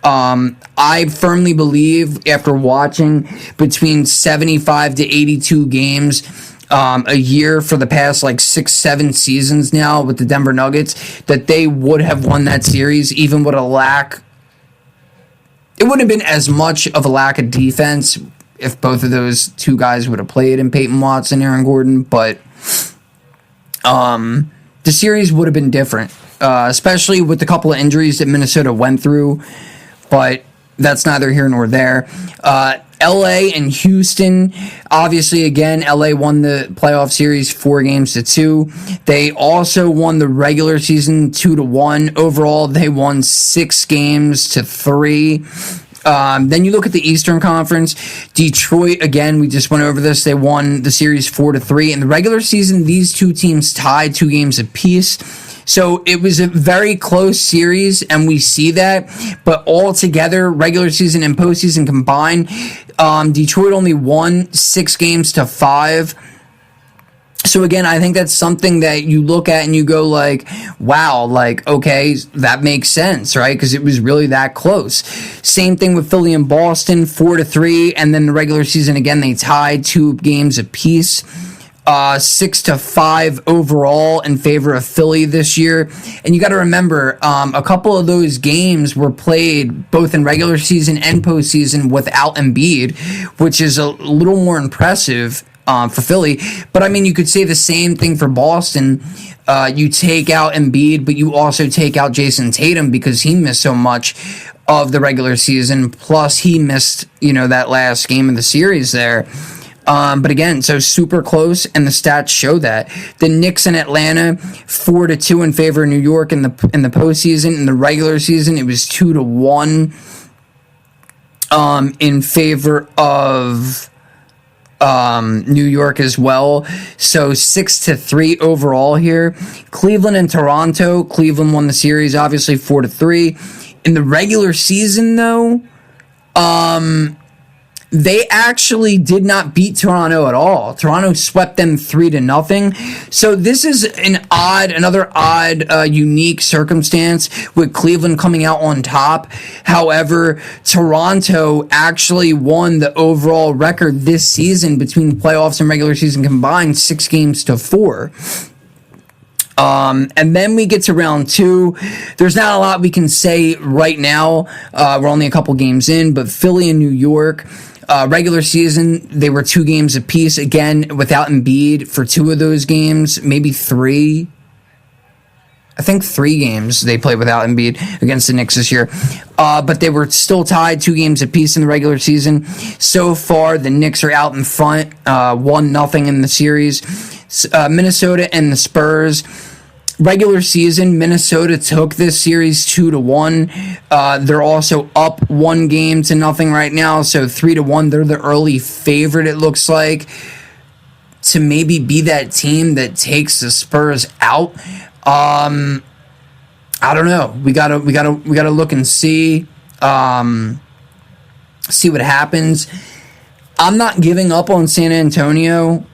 I firmly believe after watching between 75 to 82 games a year for the past 6-7 seasons now with the Denver Nuggets, that they would have won that series even with a lack. It wouldn't have been as much of a lack of defense if both of those two guys would have played in Peyton Watson, Aaron Gordon, but the series would have been different, especially with the couple of injuries that Minnesota went through, but that's neither here nor there. LA and Houston, obviously, again, LA won the playoff series 4-2. They also won the regular season 2-1. Overall, they won 6-3. Then you look at the Eastern Conference. Detroit, again, we just went over this. They won the series 4-3. In the regular season, these two teams tied 2 games apiece. So it was a very close series, and we see that. But altogether, regular season and postseason combined, Detroit only won 6-5. So again, I think that's something that you look at and you go like, wow, like, okay, that makes sense, right? Because it was really that close. Same thing with Philly and Boston, 4-3, and then the regular season, again, they tied 2 games apiece. 6-5 overall in favor of Philly this year. And you got to remember, a couple of those games were played both in regular season and postseason without Embiid, which is a little more impressive for Philly. But I mean, you could say the same thing for Boston. You take out Embiid, but you also take out Jason Tatum because he missed so much of the regular season. Plus, he missed, that last game of the series there. But again, so super close, and the stats show that. The Knicks in Atlanta, 4-2 in favor of New York in the postseason. In the regular season, it was 2-1 in favor of New York as well. So 6-3 overall here. Cleveland and Toronto. Cleveland won the series, obviously 4-3. In the regular season, though, they actually did not beat Toronto at all. Toronto swept them 3-0. So this is another odd, unique circumstance with Cleveland coming out on top. However, Toronto actually won the overall record this season between playoffs and regular season combined, 6-4. And then we get to round 2. There's not a lot we can say right now. We're only a couple games in, but Philly and New York, regular season, they were 2 games apiece. Again, without Embiid for 2 of those games, maybe 3. I think 3 games they played without Embiid against the Knicks this year. But they were still tied 2 games apiece in the regular season. So far, the Knicks are out in front, 1-0 in the series. Minnesota and the Spurs. Regular season, Minnesota took this series 2-1. They're also up 1-0 right now, so 3-1. They're the early favorite, it looks like, to maybe be that team that takes the Spurs out. I don't know. We gotta look and see what happens. I'm not giving up on San Antonio.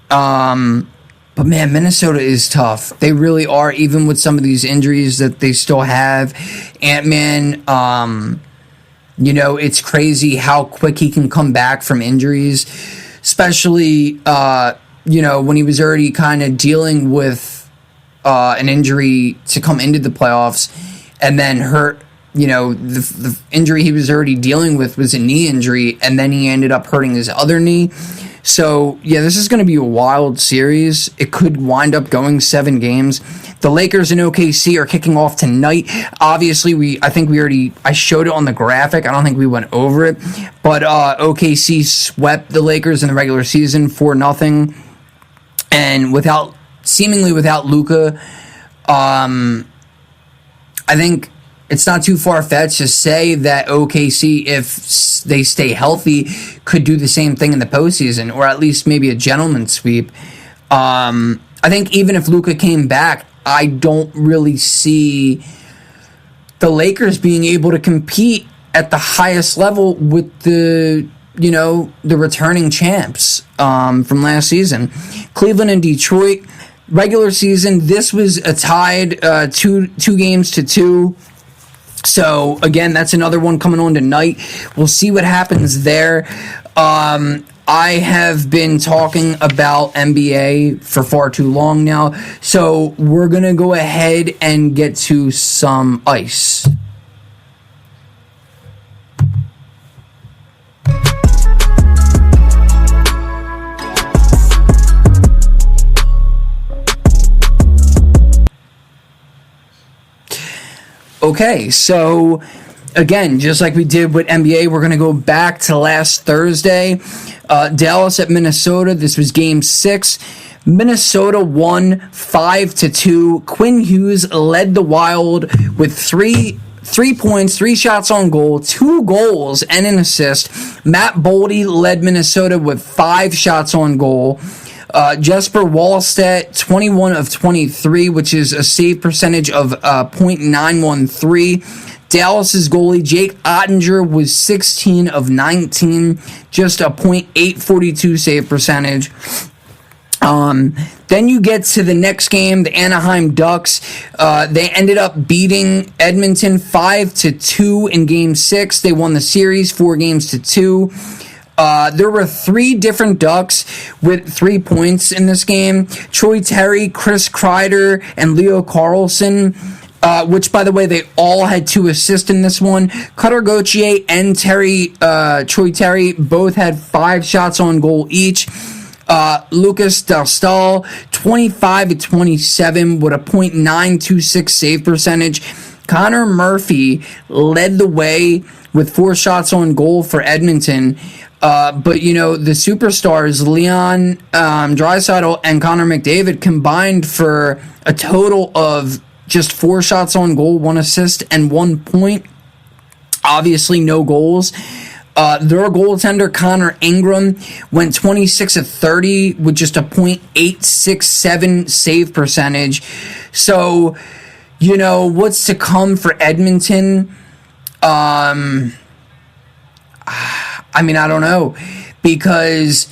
But man, Minnesota is tough. They really are, even with some of these injuries that they still have. Ant-Man, it's crazy how quick he can come back from injuries, especially, when he was already kind of dealing with an injury to come into the playoffs and then hurt. The injury he was already dealing with was a knee injury, and then he ended up hurting his other knee. So, yeah, this is going to be a wild series. It could wind up going 7 games. The Lakers and OKC are kicking off tonight. Obviously, I showed it on the graphic. I don't think we went over it. But OKC swept the Lakers in the regular season 4-0. And seemingly without Luka, I think it's not too far-fetched to say that OKC, if they stay healthy, could do the same thing in the postseason, or at least maybe a gentleman's sweep. I think even if Luka came back, I don't really see the Lakers being able to compete at the highest level with the returning champs from last season. Cleveland and Detroit, regular season, this was a tied 2-2. So, again, that's another one coming on tonight. We'll see what happens there. I have been talking about NBA for far too long now, so we're going to go ahead and get to some ice. Okay, so again, just like we did with NBA, we're going to go back to last Thursday. Dallas at Minnesota. This was Game 6. Minnesota won 5-2. Quinn Hughes led the Wild with three 3 points, 3 shots on goal, 2 goals, and an assist. Matt Boldy led Minnesota with 5 shots on goal. Jesper Wallstedt, 21 of 23, which is a save percentage of .913. Dallas's goalie, Jake Ottinger, was 16 of 19, just a .842 save percentage. Then you get to the next game, the Anaheim Ducks. They ended up beating Edmonton 5-2 in Game 6. They won the series 4-2. There were 3 different Ducks with 3 points in this game. Troy Terry, Chris Kreider, and Leo Carlson, which, by the way, they all had 2 assists in this one. Cutter Gauthier and Troy Terry both had 5 shots on goal each. Lucas Dahlstall, 25-27 with a .926 save percentage. Connor Murphy led the way with 4 shots on goal for Edmonton. But, the superstars, Leon Draisaitl and Connor McDavid, combined for a total of just 4 shots on goal, 1 assist, and 1 point. Obviously, no goals. Their goaltender, Connor Ingram, went 26 of 30 with just a .867 save percentage. So, what's to come for Edmonton? I don't know. Because,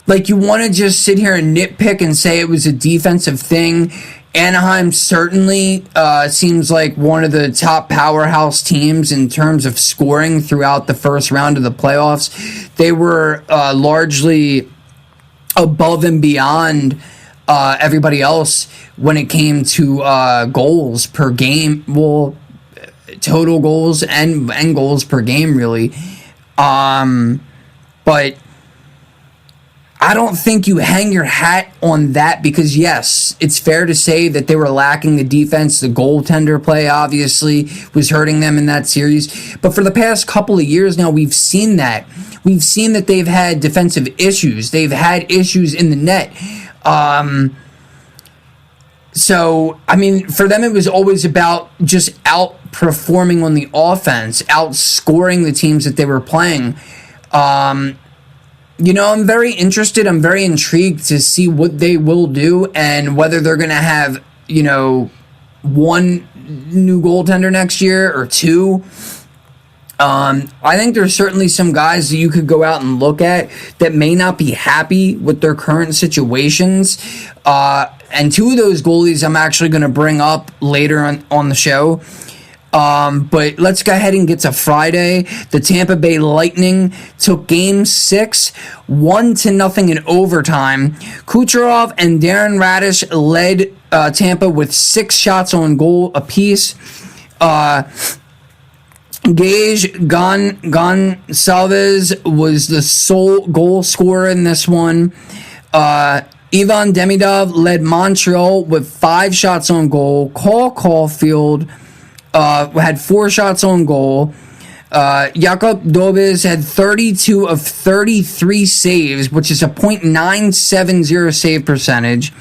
you want to just sit here and nitpick and say it was a defensive thing. Anaheim certainly seems like one of the top powerhouse teams in terms of scoring throughout the first round of the playoffs. They were largely above and beyond everybody else when it came to goals per game. Well, total goals and goals per game, really. But I don't think you hang your hat on that because, yes, it's fair to say that they were lacking the defense. The goaltender play, obviously, was hurting them in that series. But for the past couple of years now, we've seen that. We've seen that they've had defensive issues. They've had issues in the net. So, for them, it was always about just outperforming on the offense, outscoring the teams that they were playing. I'm very interested. I'm very intrigued to see what they will do and whether they're going to have, 1 new goaltender next year or 2. I think there's certainly some guys that you could go out and look at that may not be happy with their current situations. And 2 of those goalies I'm actually going to bring up later on the show. But let's go ahead and get to Friday. The Tampa Bay Lightning took Game 6, 1-0 in overtime. Kucherov and Darren Radish led Tampa with 6 shots on goal apiece. Gage Gonsalves was the sole goal scorer in this one. Ivan Demidov led Montreal with 5 shots on goal. Cole Caulfield had 4 shots on goal. Jakub Dobes had 32 of 33 saves, which is a .970 save percentage.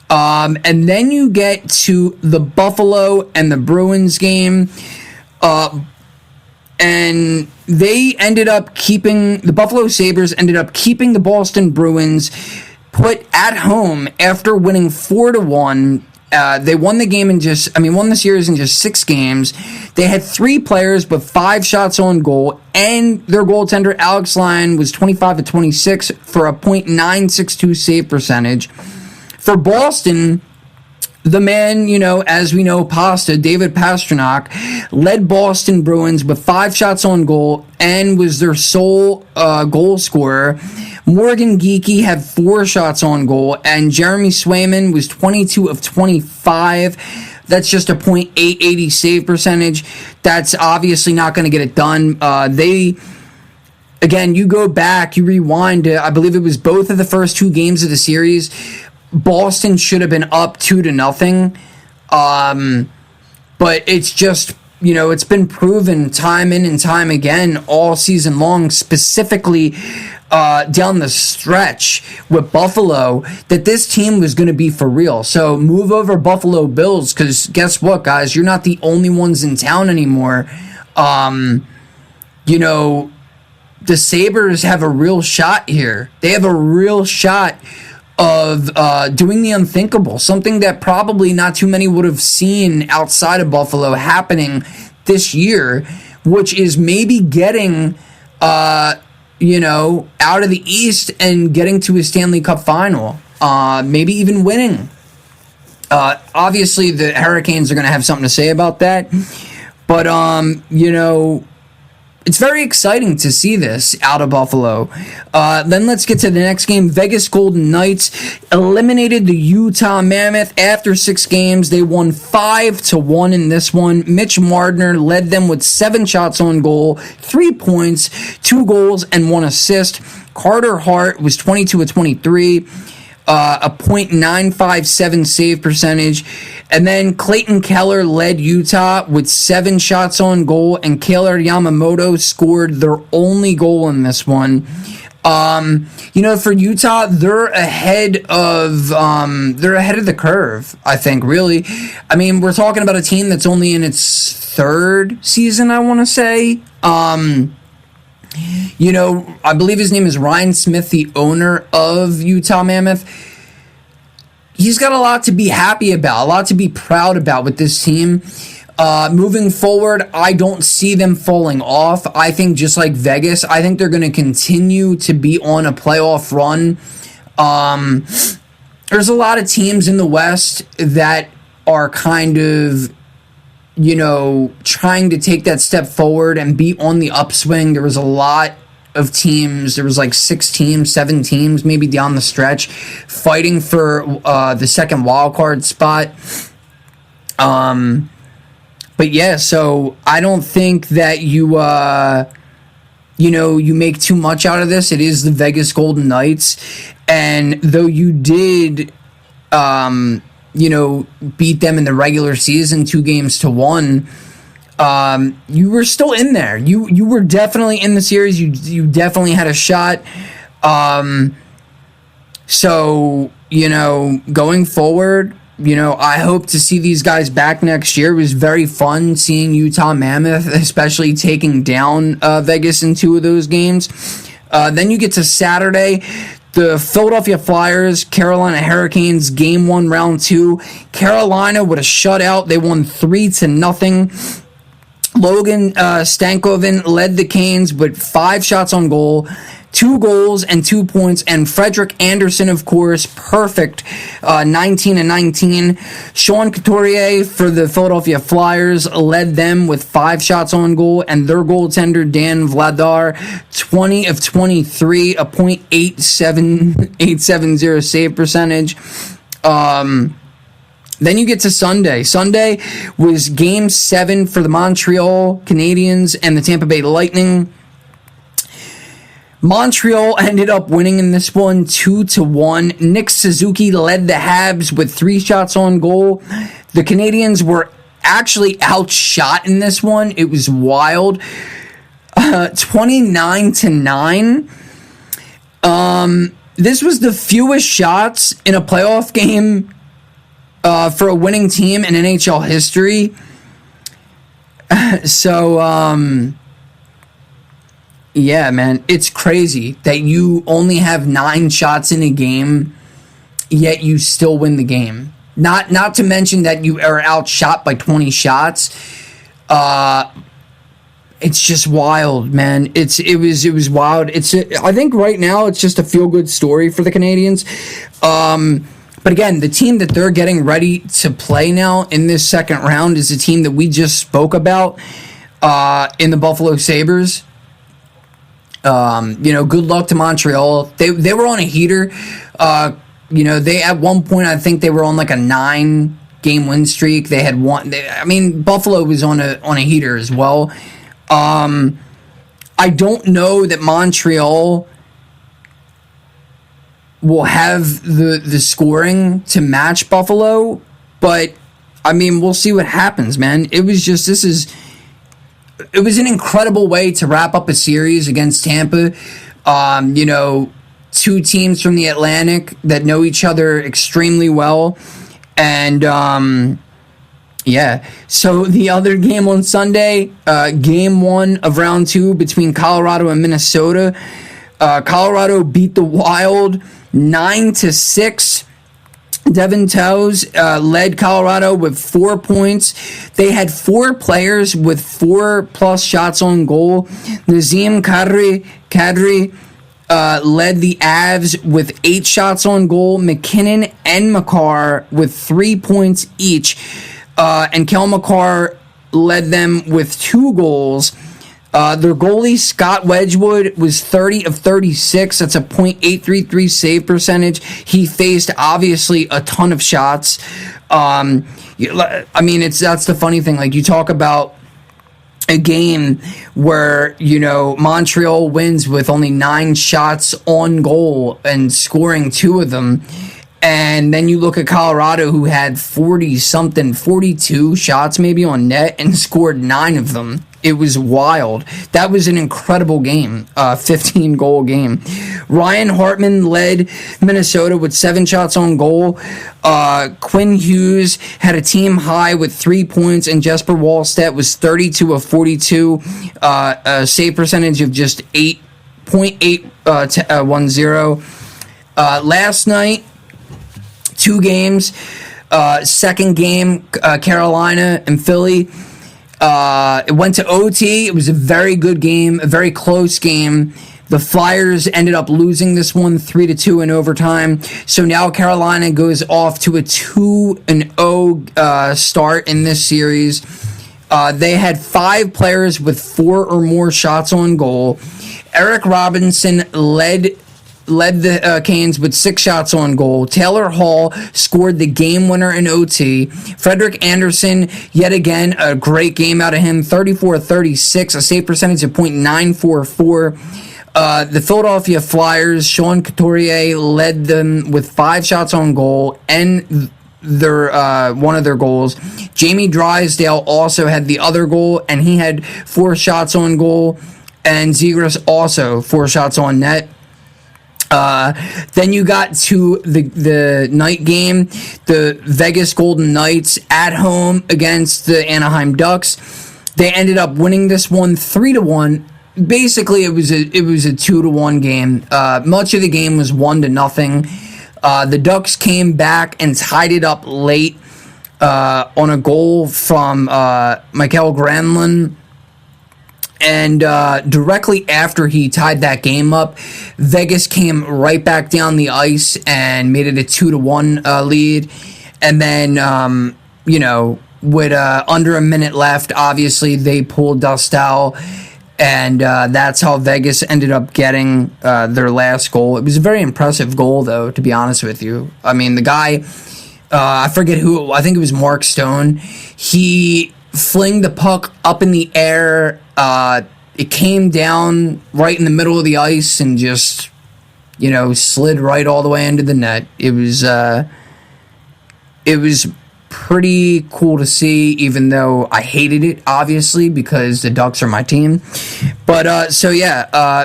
And then you get to the Buffalo and the Bruins game. And they ended up the Buffalo Sabres ended up keeping the Boston Bruins put at home after winning 4-1. They won the game won the series in just 6 games. They had 3 players but 5 shots on goal, and their goaltender Alex Lyon was 25-26 for a .962 save percentage. For Boston, the man, as we know, David Pastrnak, led Boston Bruins with 5 shots on goal and was their sole goal scorer. Morgan Geekie had 4 shots on goal, and Jeremy Swayman was 22 of 25. That's just a .880 save percentage. That's obviously not going to get it done. You go back, you rewind, I believe it was both of the first 2 games of the series. Boston should have been up 2-0. But it's just, it's been proven time in and time again all season long, specifically down the stretch with Buffalo that this team was going to be for real. So move over Buffalo Bills, because guess what, guys? You're not the only ones in town anymore. You know, the Sabres have a real shot here. They have a real shot of doing the unthinkable, something that probably not too many would have seen outside of Buffalo happening this year, which is maybe getting, you know, out of the East and getting to a Stanley Cup final, maybe even winning. Obviously, the Hurricanes are going to have something to say about that, but, you know, it's very exciting to see this out of Buffalo. Then let's get to the next game. Vegas Golden Knights eliminated the Utah Mammoth after 6 games. They won 5-1 in this one. Mitch Marner led them with 7 shots on goal, 3 points, 2 goals, and 1 assist. Carter Hart was 22 of 23. A .957 save percentage. And then Clayton Keller led Utah with 7 shots on goal, and Kailer Yamamoto scored their only goal in this one. You know, for Utah, they're ahead of the curve, I think, really. I mean, we're talking about a team that's only in its 3rd season, I want to say. You know, I believe his name is Ryan Smith, the owner of Utah Mammoth. He's got a lot to be happy about, a lot to be proud about with this team. Moving forward, I don't see them falling off. I think just like Vegas, I think they're going to continue to be on a playoff run. There's a lot of teams in the West that are kind of, you know, trying to take that step forward and be on the upswing. There was a lot of teams. There was like 6 teams, 7 teams, maybe down the stretch, fighting for the second wild card spot. But yeah, so I don't think that you know, you make too much out of this. It is the Vegas Golden Knights, and though you did, you know, beat them in the regular season 2-1, you were still in there. You were definitely in the series. You definitely had a shot. So, you know, going forward, you know, I hope to see these guys back next year. It was very fun seeing Utah Mammoth, especially taking down Vegas in 2 of those games. Then you get to Saturday. The Philadelphia Flyers, Carolina Hurricanes, Game 1, Round 2. Carolina with a shutout. They won 3-0. Logan Stankoven led the Canes with 5 shots on goal, 2 goals, and 2 points. And Frederick Anderson, of course, perfect, 19-19. Sean Couturier for the Philadelphia Flyers led them with 5 shots on goal, and their goaltender, Dan Vladar, 20 of 23, a .870 save percentage. Then you get to Sunday. Sunday was Game 7 for the Montreal Canadiens and the Tampa Bay Lightning. Montreal ended up winning in this one 2-1. Nick Suzuki led the Habs with 3 shots on goal. The Canadiens were actually outshot in this one. It was wild. 29-9. This was the fewest shots in a playoff game for a winning team in NHL history. So, yeah, man, it's crazy that you only have 9 shots in a game, yet you still win the game. Not to mention that you are outshot by 20 shots. It's just wild, man. It was wild. I think right now it's just a feel-good story for the Canadiens. But again, the team that they're getting ready to play now in this second round is a team that we just spoke about in the Buffalo Sabres. You know, good luck to Montreal. They were on a heater. You know, they at one point, I think they were on like a 9-game win streak. They had one. Buffalo was on a heater as well. I don't know that Montreal will have the scoring to match Buffalo, but I mean, we'll see what happens, man. It was an incredible way to wrap up a series against Tampa. Two teams from the Atlantic that know each other extremely well. And, so the other game on Sunday, game 1 of round 2 between Colorado and Minnesota. Colorado beat the Wild 9-6. Devin Toews led Colorado with 4 points. They had 4 players with 4+ shots on goal. Nazem Kadri led the Avs with 8 shots on goal. McKinnon and Makar with 3 points each. And Kel Makar led them with 2 goals. Their goalie, Scott Wedgwood, was 30 of 36. That's a .833 save percentage. He faced, obviously, a ton of shots. That's the funny thing. Like, you talk about a game where, Montreal wins with only 9 shots on goal and scoring 2 of them. And then you look at Colorado, who had 42 shots maybe on net and scored 9 of them. It was wild. That was an incredible game, 15-goal game. Ryan Hartman led Minnesota with 7 shots on goal. Quinn Hughes had a team high with 3 points, and Jesper Wallstedt was 32 of 42, a save percentage of just 8.810. Last night, 2 games. Second game, Carolina and Philly. It went to OT. It was a very good game, a very close game. The Flyers ended up losing this one 3-2 in overtime. So now Carolina goes off to a 2-0 start in this series. They had 5 players with 4 or more shots on goal. Eric Robinson led the Canes with 6 shots on goal. Taylor Hall scored the game winner in OT. Frederik Andersen, yet again, a great game out of him. 34-36, a save percentage of .944. The Philadelphia Flyers, Sean Couturier led them with 5 shots on goal and their one of their goals. Jamie Drysdale also had the other goal, and he had 4 shots on goal. And Zegras also 4 shots on net. Then you got to the night game, the Vegas Golden Knights at home against the Anaheim Ducks. They ended up winning this one 3-1. Basically, it was a 2-1 game. Much of the game was 1-0. The Ducks came back and tied it up late on a goal from Mikael Granlund. And directly after he tied that game up, Vegas came right back down the ice and made it a 2-1 lead. And then, with under a minute left, obviously they pulled Dostal, and that's how Vegas ended up getting their last goal. It was a very impressive goal, though, to be honest with you. I mean, the guy, I forget who, I think it was Mark Stone. He flinged the puck up in the air. It came down right in the middle of the ice and just, slid right all the way into the net. It was pretty cool to see, even though I hated it, obviously, because the Ducks are my team. But,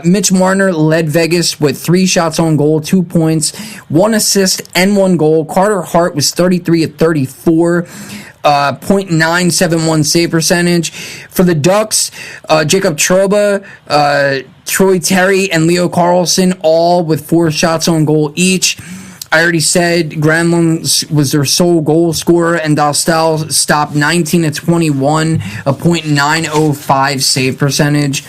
Mitch Marner led Vegas with 3 shots on goal, 2 points, 1 assist, and 1 goal. Carter Hart was 33 of 34. .971 save percentage. For the Ducks, Jacob Trouba, Troy Terry, and Leo Carlson all with 4 shots on goal each. I already said Granlund was their sole goal scorer, and Dostal stopped 19 of 21, a .905 save percentage.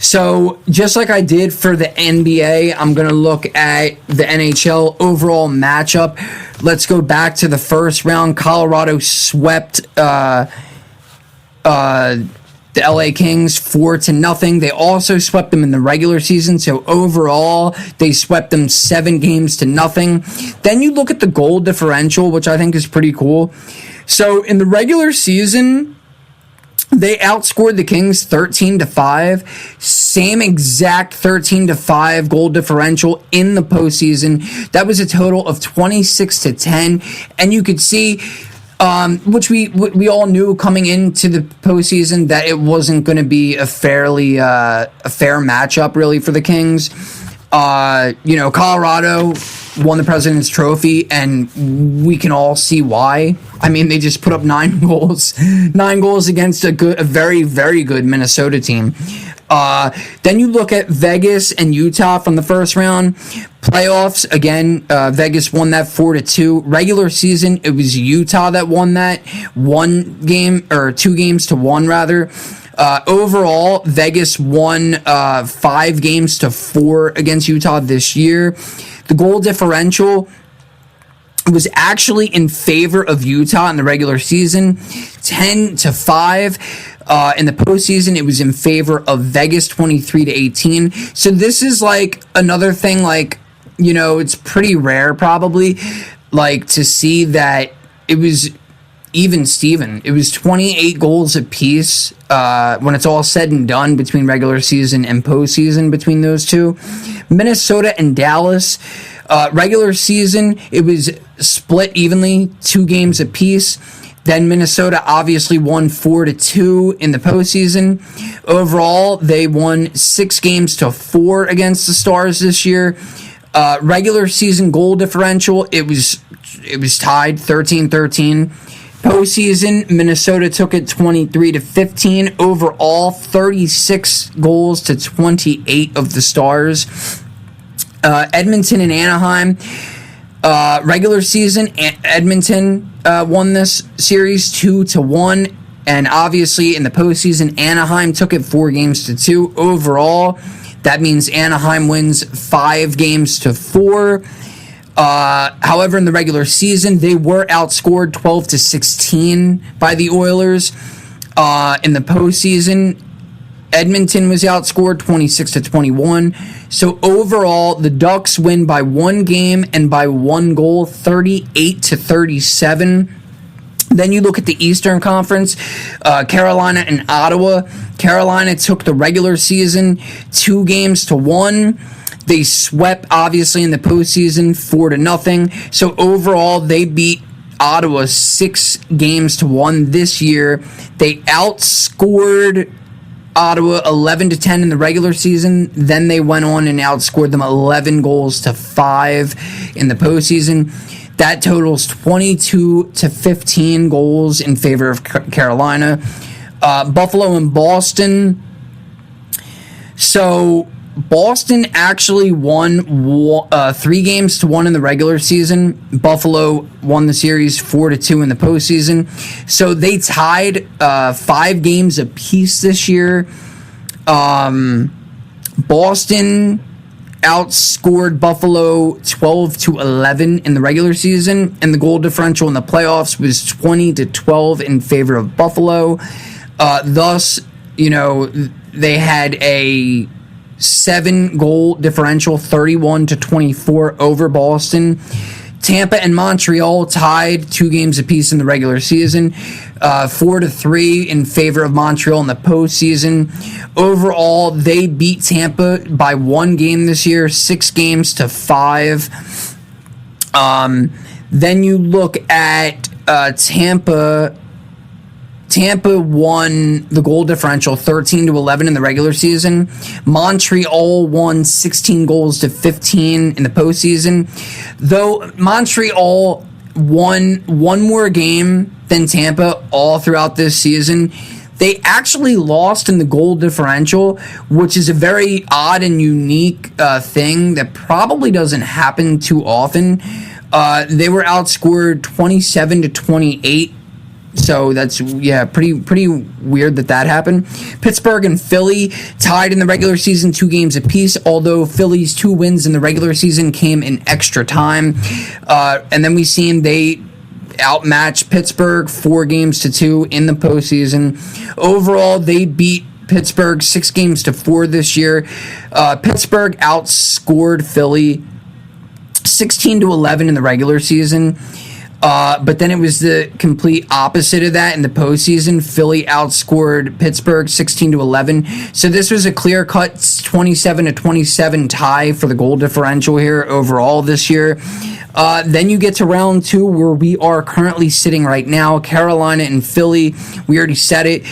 So, just like I did for the NBA, I'm going to look at the NHL overall matchup. Let's go back to the first round. Colorado swept the LA Kings 4-0. They also swept them in the regular season, so overall, they swept them 7-0. Then you look at the goal differential, which I think is pretty cool. So, in the regular season, they outscored the Kings 13-5. Same exact 13-5 goal differential in the postseason. That was a total of 26-10. And you could see which we all knew coming into the postseason that it wasn't going to be a fair matchup really for the Kings. Colorado won the President's Trophy, and we can all see why. I mean, they just put up 9 goals against a very, very good Minnesota team. Then you look at Vegas and Utah from the first round. Playoffs, again, Vegas won that 4-2. Regular season, it was Utah that won that 2 games to 1 rather. Overall, Vegas won 5 games to 4 against Utah this year. The goal differential was actually in favor of Utah in the regular season, 10-5. In the postseason, it was in favor of Vegas, 23-18. So this is like another thing, like, it's pretty rare probably, like, to see that it was even Steven. It was 28 goals apiece when it's all said and done between regular season and postseason between those two. Minnesota and Dallas, regular season, it was split evenly, 2 games apiece. Then Minnesota obviously won 4-2 in the postseason. Overall, they won 6 games to 4 against the Stars this year. Regular season goal differential, it was tied 13-13. Postseason, Minnesota took it 23-15. Overall, 36 goals to 28 of the Stars. Edmonton and Anaheim. Regular season, Edmonton won this series 2-1, and obviously in the postseason, Anaheim took it 4 games to 2. Overall, that means Anaheim wins 5 games to 4. However, in the regular season, they were outscored 12-16 by the Oilers. In the postseason, Edmonton was outscored 26-21. So overall, the Ducks win by 1 game and by 1 goal, 38-37. Then you look at the Eastern Conference, Carolina and Ottawa. Carolina took the regular season 2 games to 1. They swept, obviously, in the postseason 4-0. So overall, they beat Ottawa 6 games to 1 this year. They outscored Ottawa 11-10 in the regular season. Then they went on and outscored them 11 goals to 5 in the postseason. That totals 22-15 goals in favor of Carolina. Buffalo and Boston. So Boston actually won 3 games to 1 in the regular season. Buffalo won the series 4-2 in the postseason. So they tied 5 games apiece this year. Boston outscored Buffalo 12-11 in the regular season, and the goal differential in the playoffs was 20-12 in favor of Buffalo. Thus, they had a 7-goal differential, 31-24 over Boston. Tampa and Montreal tied 2 games apiece in the regular season, 4-3 in favor of Montreal in the postseason. Overall, they beat Tampa by 1 game this year, 6 games to 5. Then you look at Tampa. Tampa won the goal differential 13-11 in the regular season. Montreal won 16 goals to 15 in the postseason. Though Montreal won 1 more game than Tampa all throughout this season, they actually lost in the goal differential, which is a very odd and unique thing that probably doesn't happen too often. They were outscored 27-28. So that's, pretty weird that happened. Pittsburgh and Philly tied in the regular season 2 games apiece, although Philly's 2 wins in the regular season came in extra time. And then we seen they outmatched Pittsburgh 4 games to 2 in the postseason. Overall, they beat Pittsburgh 6 games to 4 this year. Pittsburgh outscored Philly 16-11 in the regular season. But then it was the complete opposite of that in the postseason. Philly outscored Pittsburgh 16-11. So this was a clear-cut 27-27 tie for the goal differential here overall this year. Then you get to round 2, where we are currently sitting right now. Carolina and Philly, we already said it.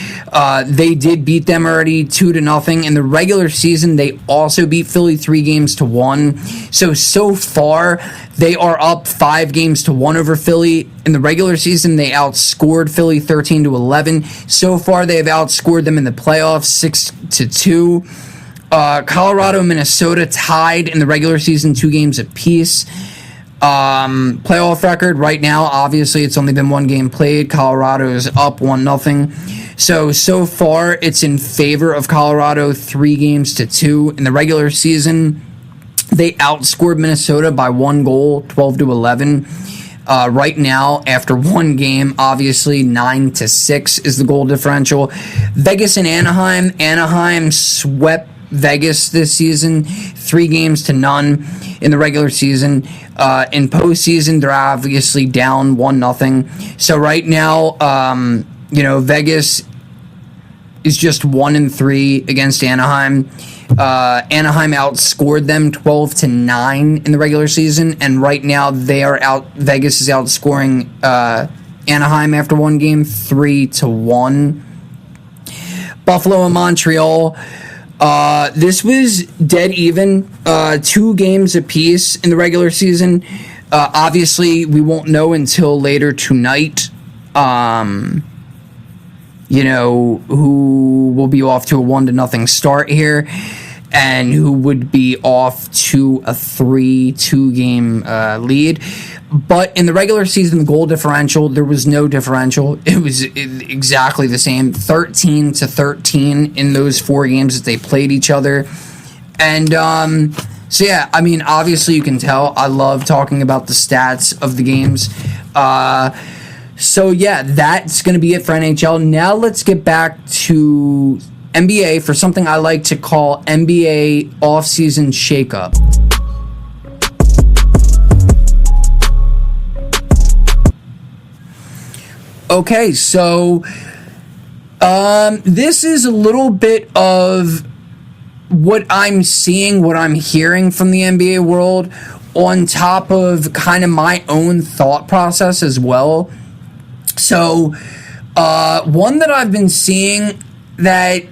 They did beat them already 2-0. In the regular season, they also beat Philly 3-1. So far, they are up 5-1 over Philly. In the regular season, they outscored Philly 13-11. So far, they have outscored them in the playoffs 6-2. Colorado and Minnesota tied in the regular season 2 games apiece. Playoff record right now, obviously it's only been 1 game played. Colorado is up 1-0. So far it's in favor of Colorado 3-2. In the regular season, they outscored Minnesota by 1 goal, 12-11. Right now, after 1 game, obviously 9-6 is the goal differential. Vegas and Anaheim. Anaheim swept Vegas this season, 3-0 in the regular season. In postseason, they're obviously down 1-0. So right now, Vegas is just 1-3 against Anaheim. Anaheim outscored them 12-9 in the regular season, and right now Vegas is outscoring Anaheim after 1 game 3-1. Buffalo and Montreal. This was dead even, 2 games apiece in the regular season. Obviously, we won't know until later tonight, who will be off to a 1-0 start here, and who would be off to a 3-2 game lead. But in the regular season, the goal differential, there was no differential. It was exactly the same, 13-13 in those 4 games that they played each other. And obviously you can tell I love talking about the stats of the games. That's going to be it for NHL. Now let's get back to NBA for something I like to call NBA offseason shakeup. Okay, so this is a little bit of what I'm seeing, what I'm hearing from the NBA world, on top of kind of my own thought process as well. So, one that I've been seeing that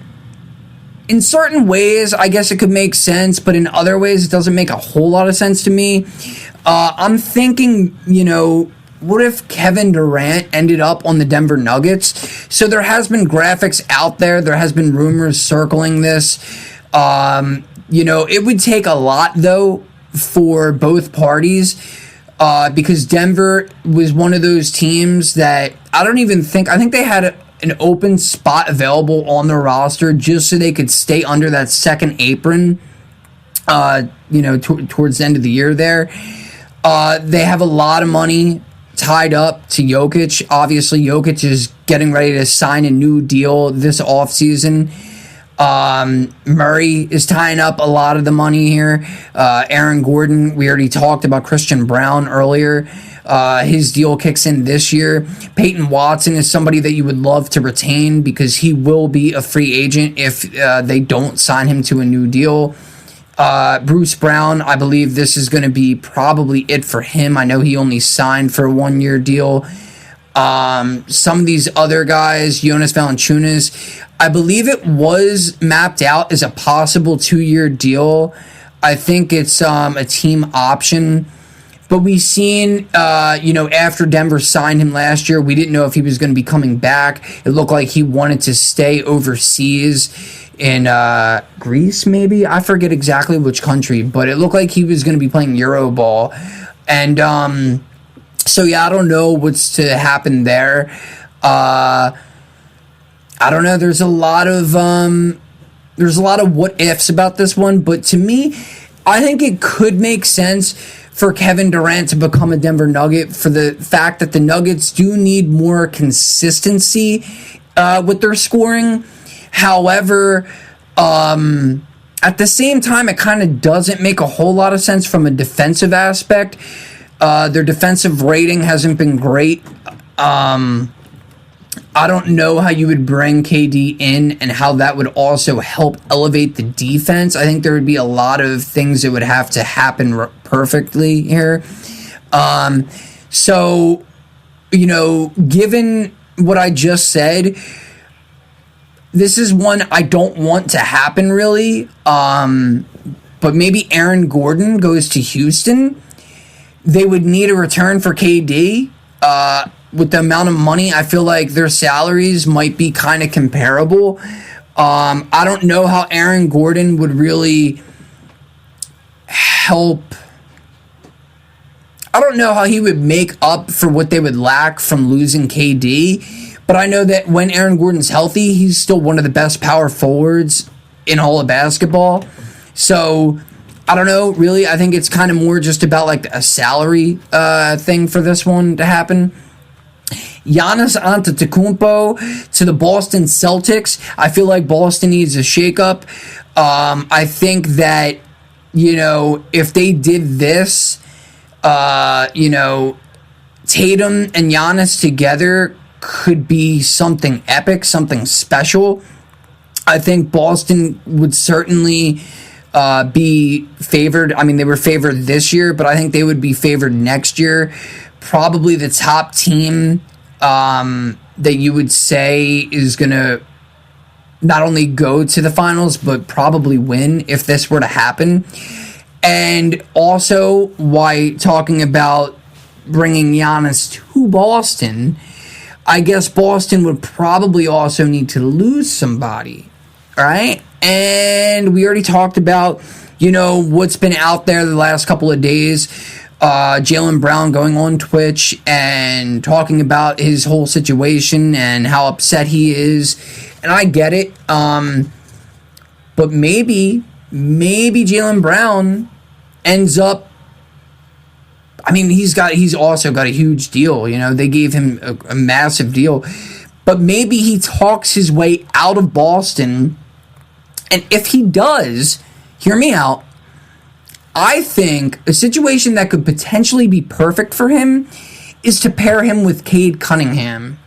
in certain ways, I guess it could make sense, but in other ways, it doesn't make a whole lot of sense to me. I'm thinking, what if Kevin Durant ended up on the Denver Nuggets? So there has been graphics out there. There has been rumors circling this. It would take a lot, though, for both parties, because Denver was one of those teams that I think they had an open spot available on their roster just so they could stay under that second apron, towards the end of the year there. They have a lot of money tied up to Jokic. Obviously, Jokic is getting ready to sign a new deal this offseason. Murray is tying up a lot of the money here. Aaron Gordon, we already talked about Christian Brown earlier. His deal kicks in this year. Peyton Watson is somebody that you would love to retain because he will be a free agent if they don't sign him to a new deal. Bruce Brown, I believe this is going to be probably it for him. I know he only signed for a 1-year deal. Some of these other guys, Jonas Valanciunas, I believe it was mapped out as a possible 2-year deal. I think it's a team option. But we've seen, after Denver signed him last year, we didn't know if he was going to be coming back. It looked like he wanted to stay overseas in Greece, maybe? I forget exactly which country, but it looked like he was going to be playing Euroball. And I don't know what's to happen there. I don't know. There's a lot of what ifs about this one, but to me, I think it could make sense for Kevin Durant to become a Denver Nugget for the fact that the Nuggets do need more consistency with their scoring. However, at the same time, it kind of doesn't make a whole lot of sense from a defensive aspect. Their defensive rating hasn't been great. I don't know how you would bring KD in and how that would also help elevate the defense. I think there would be a lot of things that would have to happen perfectly here. So, given what I just said, this is one I don't want to happen really. But maybe Aaron Gordon goes to Houston. They would need a return for KD. With the amount of money, I feel like their salaries might be kind of comparable. I don't know how Aaron Gordon would really help. I don't know how he would make up for what they would lack from losing KD. But I know that when Aaron Gordon's healthy, he's still one of the best power forwards in all of basketball. So, I don't know, really. I think it's kind of more just about like a salary thing for this one to happen. Giannis Antetokounmpo to the Boston Celtics. I feel like Boston needs a shakeup. I think that, if they did this, Tatum and Giannis together could be something epic, something special. I think Boston would certainly be favored. I mean, they were favored this year, but I think they would be favored next year. Probably the top team that you would say is going to not only go to the finals, but probably win if this were to happen. And also, why talking about bringing Giannis to Boston, I guess Boston would probably also need to lose somebody, all right? And we already talked about, what's been out there the last couple of days. Jaylen Brown going on Twitch and talking about his whole situation and how upset he is. And I get it. But maybe Jaylen Brown ends up, he's also got a huge deal. They gave him a massive deal. But maybe he talks his way out of Boston. And if he does, hear me out, I think a situation that could potentially be perfect for him is to pair him with Cade Cunningham,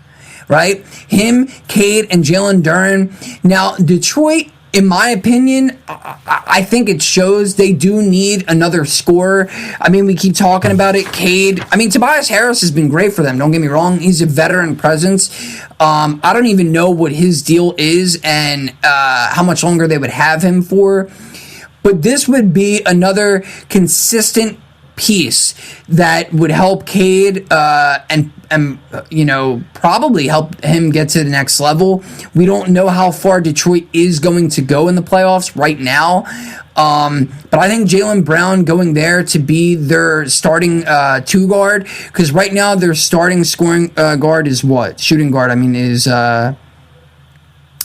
right? Him, Cade, and Jalen Duren. Now, Detroit, in my opinion, I think it shows they do need another scorer. We keep talking about it. Cade, Tobias Harris has been great for them. Don't get me wrong. He's a veteran presence. I don't even know what his deal is and how much longer they would have him for. But this would be another consistent piece that would help Cade and probably help him get to the next level. We don't know how far Detroit is going to go in the playoffs right now. But I think Jaylen Brown going there to be their starting two guard, because right now their starting scoring guard is what? Shooting guard, is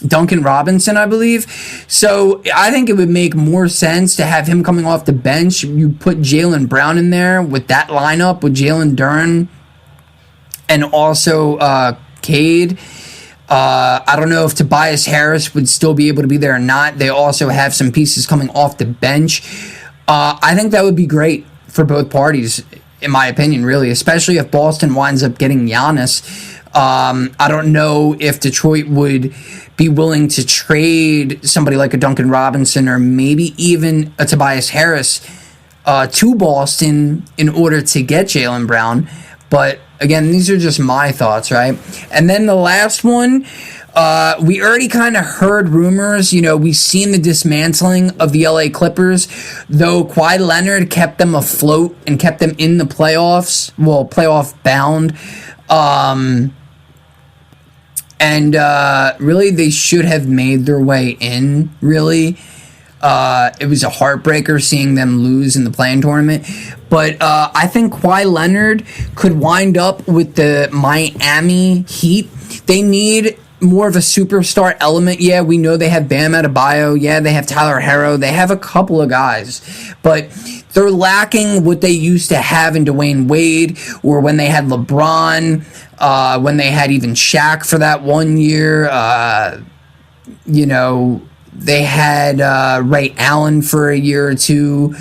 Duncan Robinson, I believe. So I think it would make more sense to have him coming off the bench. You put Jaylen Brown in there with that lineup with Jalen Duren and also Cade. I don't know if Tobias Harris would still be able to be there or not. They also have some pieces coming off the bench. I think that would be great for both parties, in my opinion, really, especially if Boston winds up getting Giannis. I don't know if Detroit would be willing to trade somebody like a Duncan Robinson or maybe even a Tobias Harris to Boston in order to get Jaylen Brown. But again, these are just my thoughts, right? And then the last one, we already kind of heard rumors. We've seen the dismantling of the LA Clippers, though Kawhi Leonard kept them afloat and kept them in the playoffs, playoff bound. And really, they should have made their way in, really. It was a heartbreaker seeing them lose in the play-in tournament. But I think Kawhi Leonard could wind up with the Miami Heat. They need more of a superstar element. Yeah, we know they have Bam Adebayo. Yeah, they have Tyler Herro. They have a couple of guys. But they're lacking what they used to have in Dwayne Wade, or when they had LeBron, when they had even Shaq for that 1 year. They had Ray Allen for a year or two.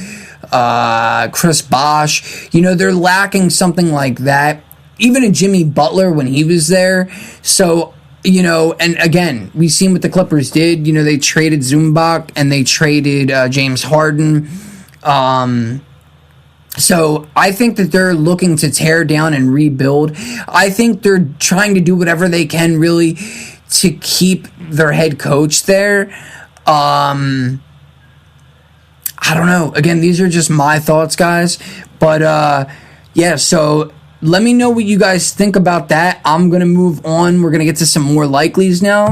Chris Bosh. They're lacking something like that. Even a Jimmy Butler when he was there. So, and again, we've seen what the Clippers did. They traded Zubac and they traded James Harden. So I think that they're looking to tear down and rebuild. I think they're trying to do whatever they can really to keep their head coach there. I don't know. Again, these are just my thoughts, guys. But yeah, so let me know what you guys think about that. I'm going to move on. We're going to get to some more likelies now.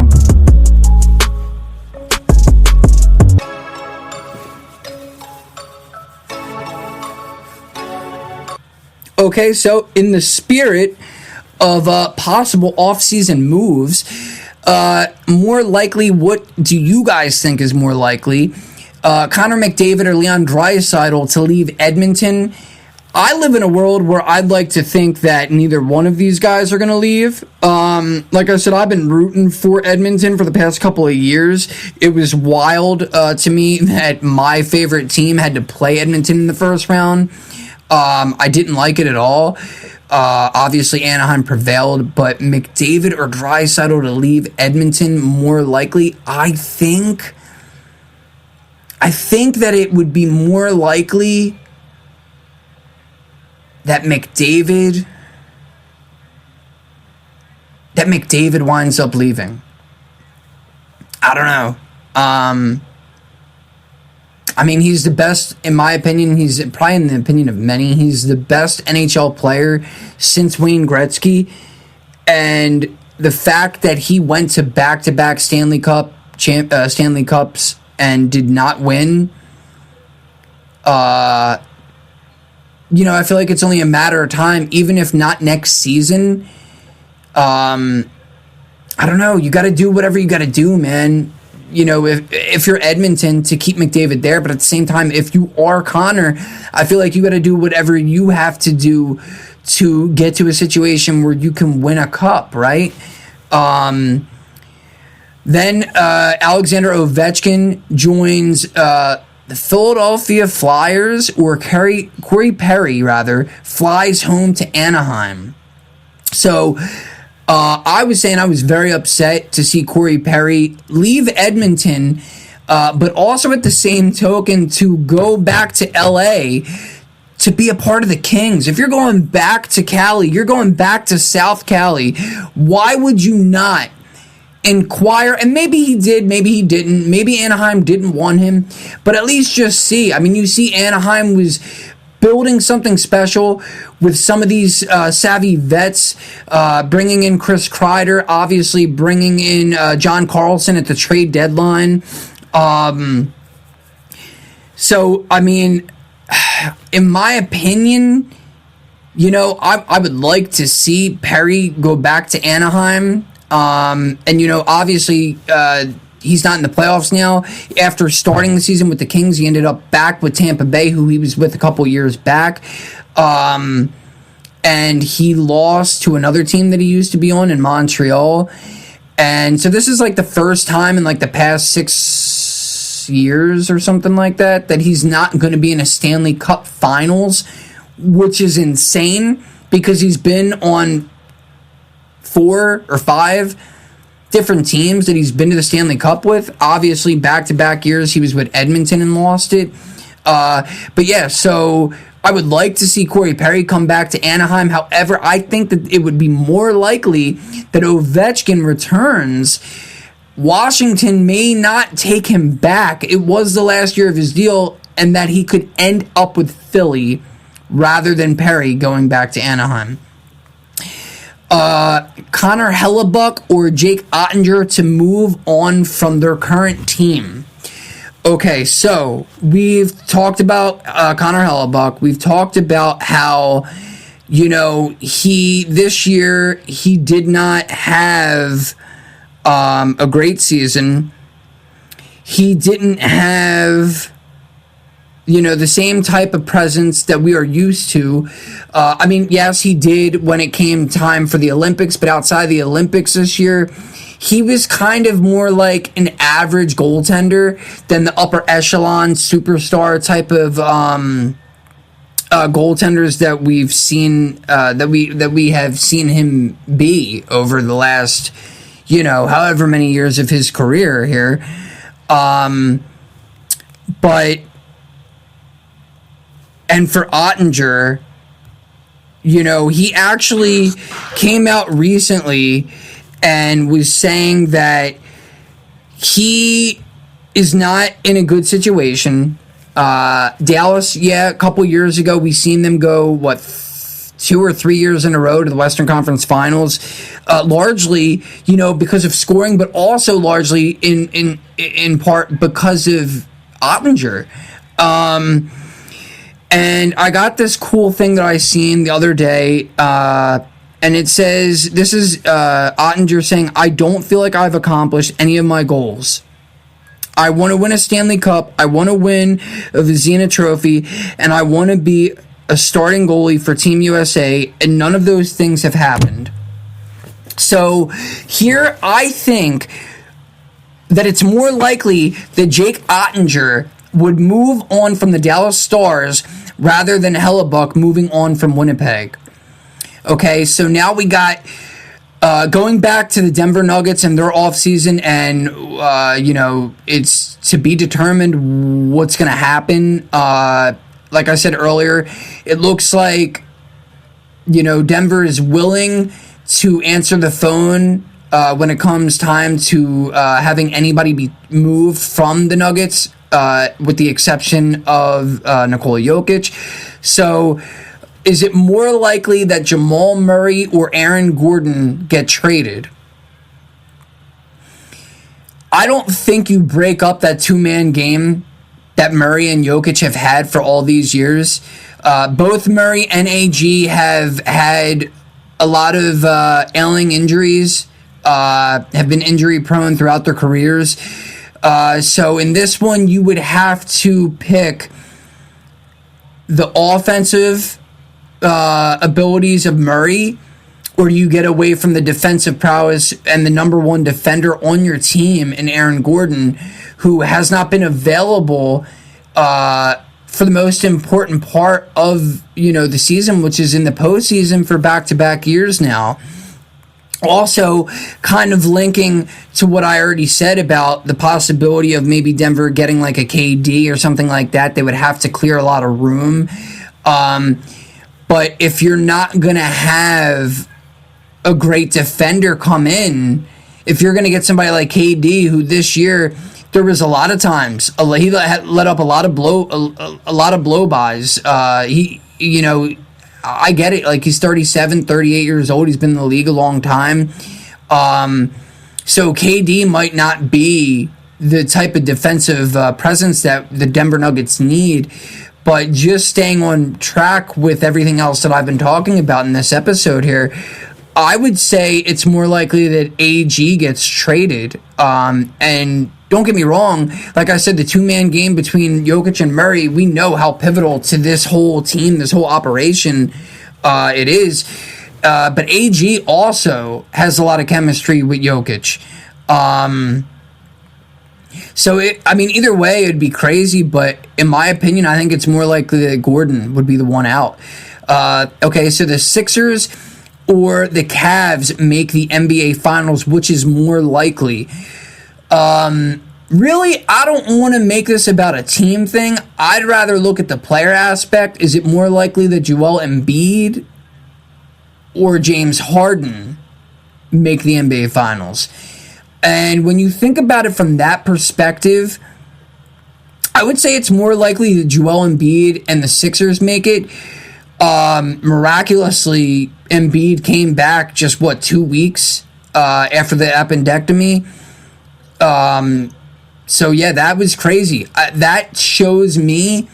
Okay, so in the spirit of possible off-season moves, more likely, what do you guys think is more likely? Connor McDavid or Leon Draisaitl to leave Edmonton? I live in a world where I'd like to think that neither one of these guys are going to leave. Like I said, I've been rooting for Edmonton for the past couple of years. It was wild to me that my favorite team had to play Edmonton in the first round. I didn't like it at all. Obviously, Anaheim prevailed, but McDavid or Draisaitl to leave Edmonton more likely? I think that it would be more likely that McDavid winds up leaving. I don't know. I mean, he's the best, in my opinion. He's probably in the opinion of many. He's the best NHL player since Wayne Gretzky. And the fact that he went to back-to-back Stanley Cups and did not win, I feel like it's only a matter of time, even if not next season. I don't know. You got to do whatever you got to do, man. If you're Edmonton, to keep McDavid there, but at the same time, if you are Connor, I feel like you got to do whatever you have to do to get to a situation where you can win a cup, right? Then Alexander Ovechkin joins the Philadelphia Flyers, or Corey Perry, rather, flies home to Anaheim. So I was saying I was very upset to see Corey Perry leave Edmonton, but also at the same token to go back to LA to be a part of the Kings. If you're going back to Cali, you're going back to South Cali, why would you not inquire? And maybe he did, maybe he didn't, maybe Anaheim didn't want him, but at least just see. I mean, you see Anaheim was building something special with some of these savvy vets, bringing in Chris Kreider, obviously bringing in John Carlson at the trade deadline. So, I mean, in my opinion, I would like to see Perry go back to Anaheim. And, obviously, he's not in the playoffs now. After starting the season with the Kings, he ended up back with Tampa Bay, who he was with a couple years back. And he lost to another team that he used to be on in Montreal. And so this is like the first time in like the past 6 years or something like that he's not going to be in a Stanley Cup Finals, which is insane because he's been on 4 or 5 different teams that he's been to the Stanley Cup with. Obviously, back-to-back years he was with Edmonton and lost it. But yeah, so I would like to see Corey Perry come back to Anaheim. However, I think that it would be more likely that Ovechkin returns. Washington may not take him back. It was the last year of his deal, and that he could end up with Philly rather than Perry going back to Anaheim. Connor Hellebuck or Jake Ottinger to move on from their current team. Okay, so we've talked about Connor Hellebuck. We've talked about how, this year he did not have a great season. He didn't have the same type of presence that we are used to. Yes, he did when it came time for the Olympics, but outside the Olympics this year, he was kind of more like an average goaltender than the upper echelon superstar type of goaltenders that we've seen, that we have seen him be over the last, however many years of his career here. But, and for Ottinger, he actually came out recently and was saying that he is not in a good situation. Dallas, a couple years ago, we seen them go, 2 or 3 years in a row to the Western Conference Finals, largely, because of scoring, but also largely in part because of Ottinger. And I got this cool thing that I seen the other day, and it says, this is Ottinger saying, "I don't feel like I've accomplished any of my goals. I want to win a Stanley Cup, I want to win a Vezina Trophy, and I want to be a starting goalie for Team USA, and none of those things have happened." So here I think that it's more likely that Jake Ottinger would move on from the Dallas Stars rather than Hellebuck moving on from Winnipeg. Okay, so now we got going back to the Denver Nuggets and their offseason, and it's to be determined what's going to happen. Like I said earlier, it looks like Denver is willing to answer the phone when it comes time to having anybody be moved from the Nuggets, with the exception of Nikola Jokic. So is it more likely that Jamal Murray or Aaron Gordon get traded? I don't think you break up that two-man game that Murray and Jokic have had for all these years. Both Murray and AG have had a lot of ailing injuries, have been injury-prone throughout their careers. So in this one, you would have to pick the offensive abilities of Murray, or do you get away from the defensive prowess and the number one defender on your team in Aaron Gordon, who has not been available for the most important part of the season, which is in the postseason for back-to-back years now. Also, kind of linking to what I already said about the possibility of maybe Denver getting like a KD or something like that, they would have to clear a lot of room. But if you're not going to have a great defender come in, if you're going to get somebody like KD, who this year there was a lot of times he let up a lot of blow-bys. I get it. Like, he's 37, 38 years old. He's been in the league a long time. So KD might not be the type of defensive presence that the Denver Nuggets need. But just staying on track with everything else that I've been talking about in this episode here, I would say it's more likely that AG gets traded. And don't get me wrong, like I said, the two-man game between Jokic and Murray, we know how pivotal to this whole team, this whole operation it is. But AG also has a lot of chemistry with Jokic. So, either way, it'd be crazy, but in my opinion, I think it's more likely that Gordon would be the one out. Okay, so the Sixers or the Cavs make the NBA Finals, which is more likely? Really, I don't want to make this about a team thing. I'd rather look at the player aspect. Is it more likely that Joel Embiid or James Harden make the NBA Finals? And when you think about it from that perspective, I would say it's more likely that Joel Embiid and the Sixers make it. Miraculously, Embiid came back just, 2 weeks after the appendectomy. So, yeah, that was crazy. That shows me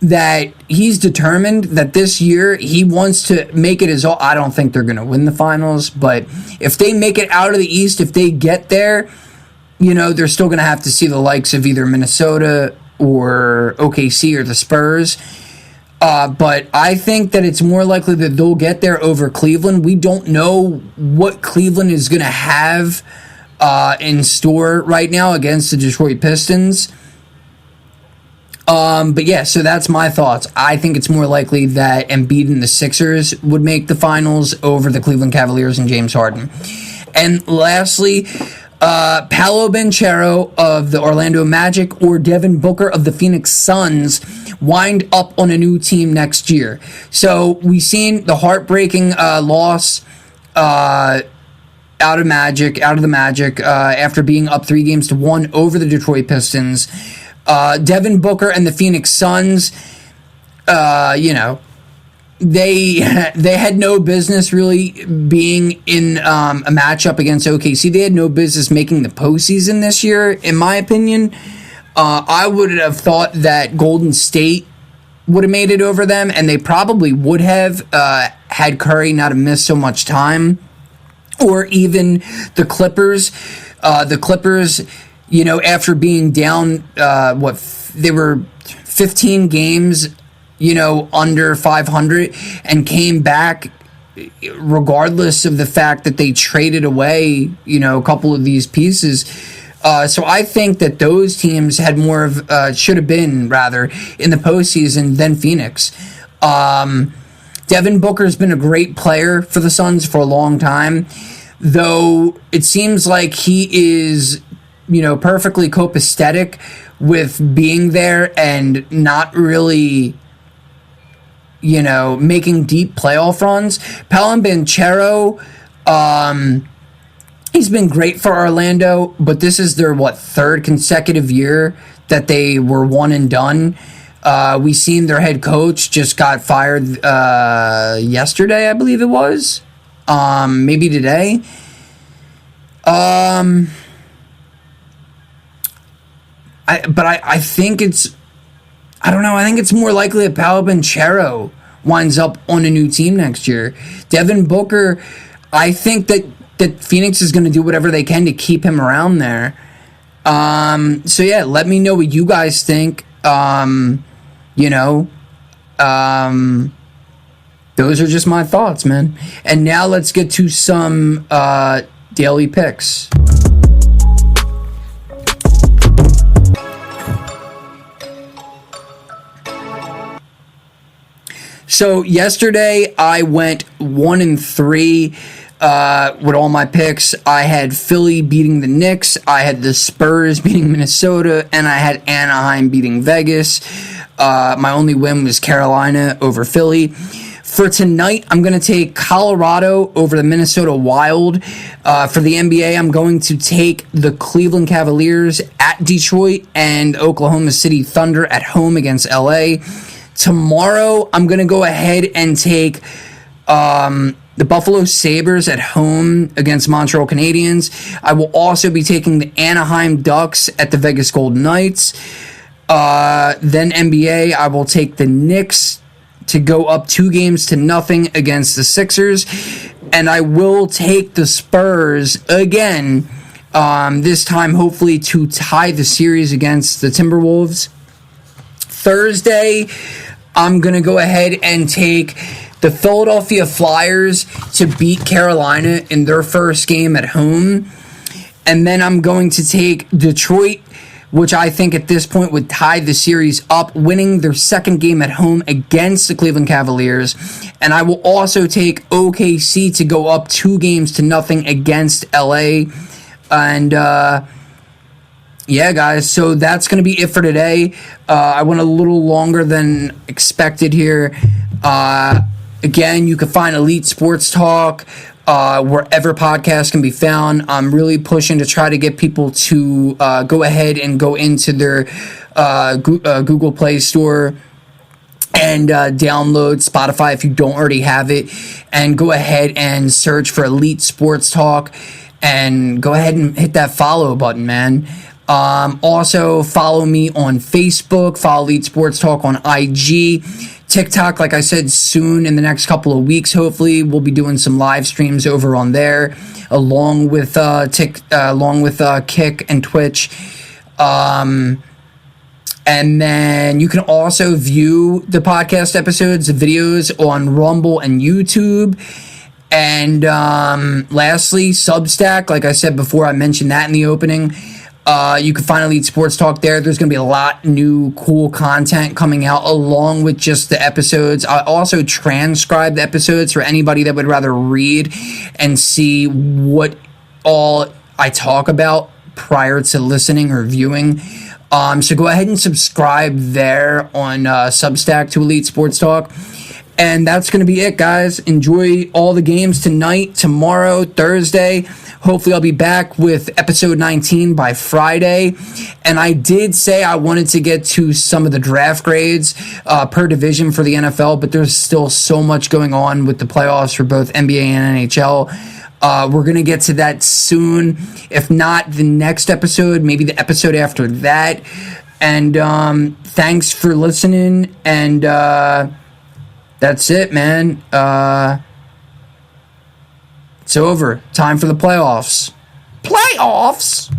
that he's determined that this year he wants to make it his all. I don't think they're going to win the finals, but if they make it out of the East, if they get there, they're still going to have to see the likes of either Minnesota or OKC or the Spurs. But I think that it's more likely that they'll get there over Cleveland. We don't know what Cleveland is going to have in store right now against the Detroit Pistons. But yeah, so that's my thoughts. I think it's more likely that Embiid and the Sixers would make the finals over the Cleveland Cavaliers and James Harden. And lastly, Paolo Banchero of the Orlando Magic or Devin Booker of the Phoenix Suns wind up on a new team next year. So we've seen the heartbreaking loss out of the Magic after being up 3-1 over the Detroit Pistons. Devin Booker and the Phoenix Suns, they had no business really being in a matchup against OKC. They had no business making the postseason this year, in my opinion. I would have thought that Golden State would have made it over them, and they probably would have had Curry not have missed so much time. Or even the Clippers. After being down, they were 15 games, under 500 and came back regardless of the fact that they traded away, a couple of these pieces. So I think that those teams had more of, should have been rather, in the postseason than Phoenix. Devin Booker's been a great player for the Suns for a long time, though it seems like he is perfectly copacetic with being there and not really, making deep playoff runs. Paolo Banchero, he's been great for Orlando, but this is their, third consecutive year that they were one and done. We seen their head coach just got fired yesterday, I believe it was. Maybe today. I think it's, I don't know, I think it's more likely that Paolo Banchero winds up on a new team next year. Devin Booker, I think that Phoenix is going to do whatever they can to keep him around there. So yeah, let me know what you guys think. Those are just my thoughts, man. And now let's get to some daily picks. So yesterday I went 1-3 with all my picks. I had Philly beating the Knicks, I had the Spurs beating Minnesota, and I had Anaheim beating Vegas. My only win was Carolina over Philly. For tonight, I'm going to take Colorado over the Minnesota Wild. For the NBA, I'm going to take the Cleveland Cavaliers at Detroit and Oklahoma City Thunder at home against LA. Tomorrow, I'm going to go ahead and take the Buffalo Sabres at home against Montreal Canadiens. I will also be taking the Anaheim Ducks at the Vegas Golden Knights. Then NBA, I will take the Knicks to go up 2-0 against the Sixers. And I will take the Spurs again, this time hopefully to tie the series against the Timberwolves. Thursday, I'm going to go ahead and take the Philadelphia Flyers to beat Carolina in their first game at home. And then I'm going to take Detroit, which I think at this point would tie the series up, winning their second game at home against the Cleveland Cavaliers. And I will also take OKC to go up 2-0 against LA. And yeah, guys, so that's going to be it for today. I went a little longer than expected here. Again, you can find Elite Sports Talk wherever podcasts can be found. I'm really pushing to try to get people to go ahead and go into their Google Play Store and download Spotify if you don't already have it, and go ahead and search for Elite Sports Talk and go ahead and hit that follow button, man. Also, follow me on Facebook, follow Elite Sports Talk on IG. TikTok, like I said, soon in the next couple of weeks, hopefully, we'll be doing some live streams over on there, along with Kick and Twitch. And then you can also view the podcast episodes, the videos on Rumble and YouTube. And lastly, Substack. Like I said before, I mentioned that in the opening. You can find Elite Sports Talk there. There's going to be a lot new cool content coming out along with just the episodes. I also transcribe the episodes for anybody that would rather read and see what all I talk about prior to listening or viewing. So go ahead and subscribe there on Substack to Elite Sports Talk. And that's going to be it, guys. Enjoy all the games tonight, tomorrow, Thursday. Hopefully I'll be back with episode 19 by Friday. And I did say I wanted to get to some of the draft grades per division for the NFL, but there's still so much going on with the playoffs for both NBA and NHL. We're going to get to that soon. If not the next episode, maybe the episode after that. And thanks for listening. And that's it, man. It's over. Time for the playoffs. Playoffs?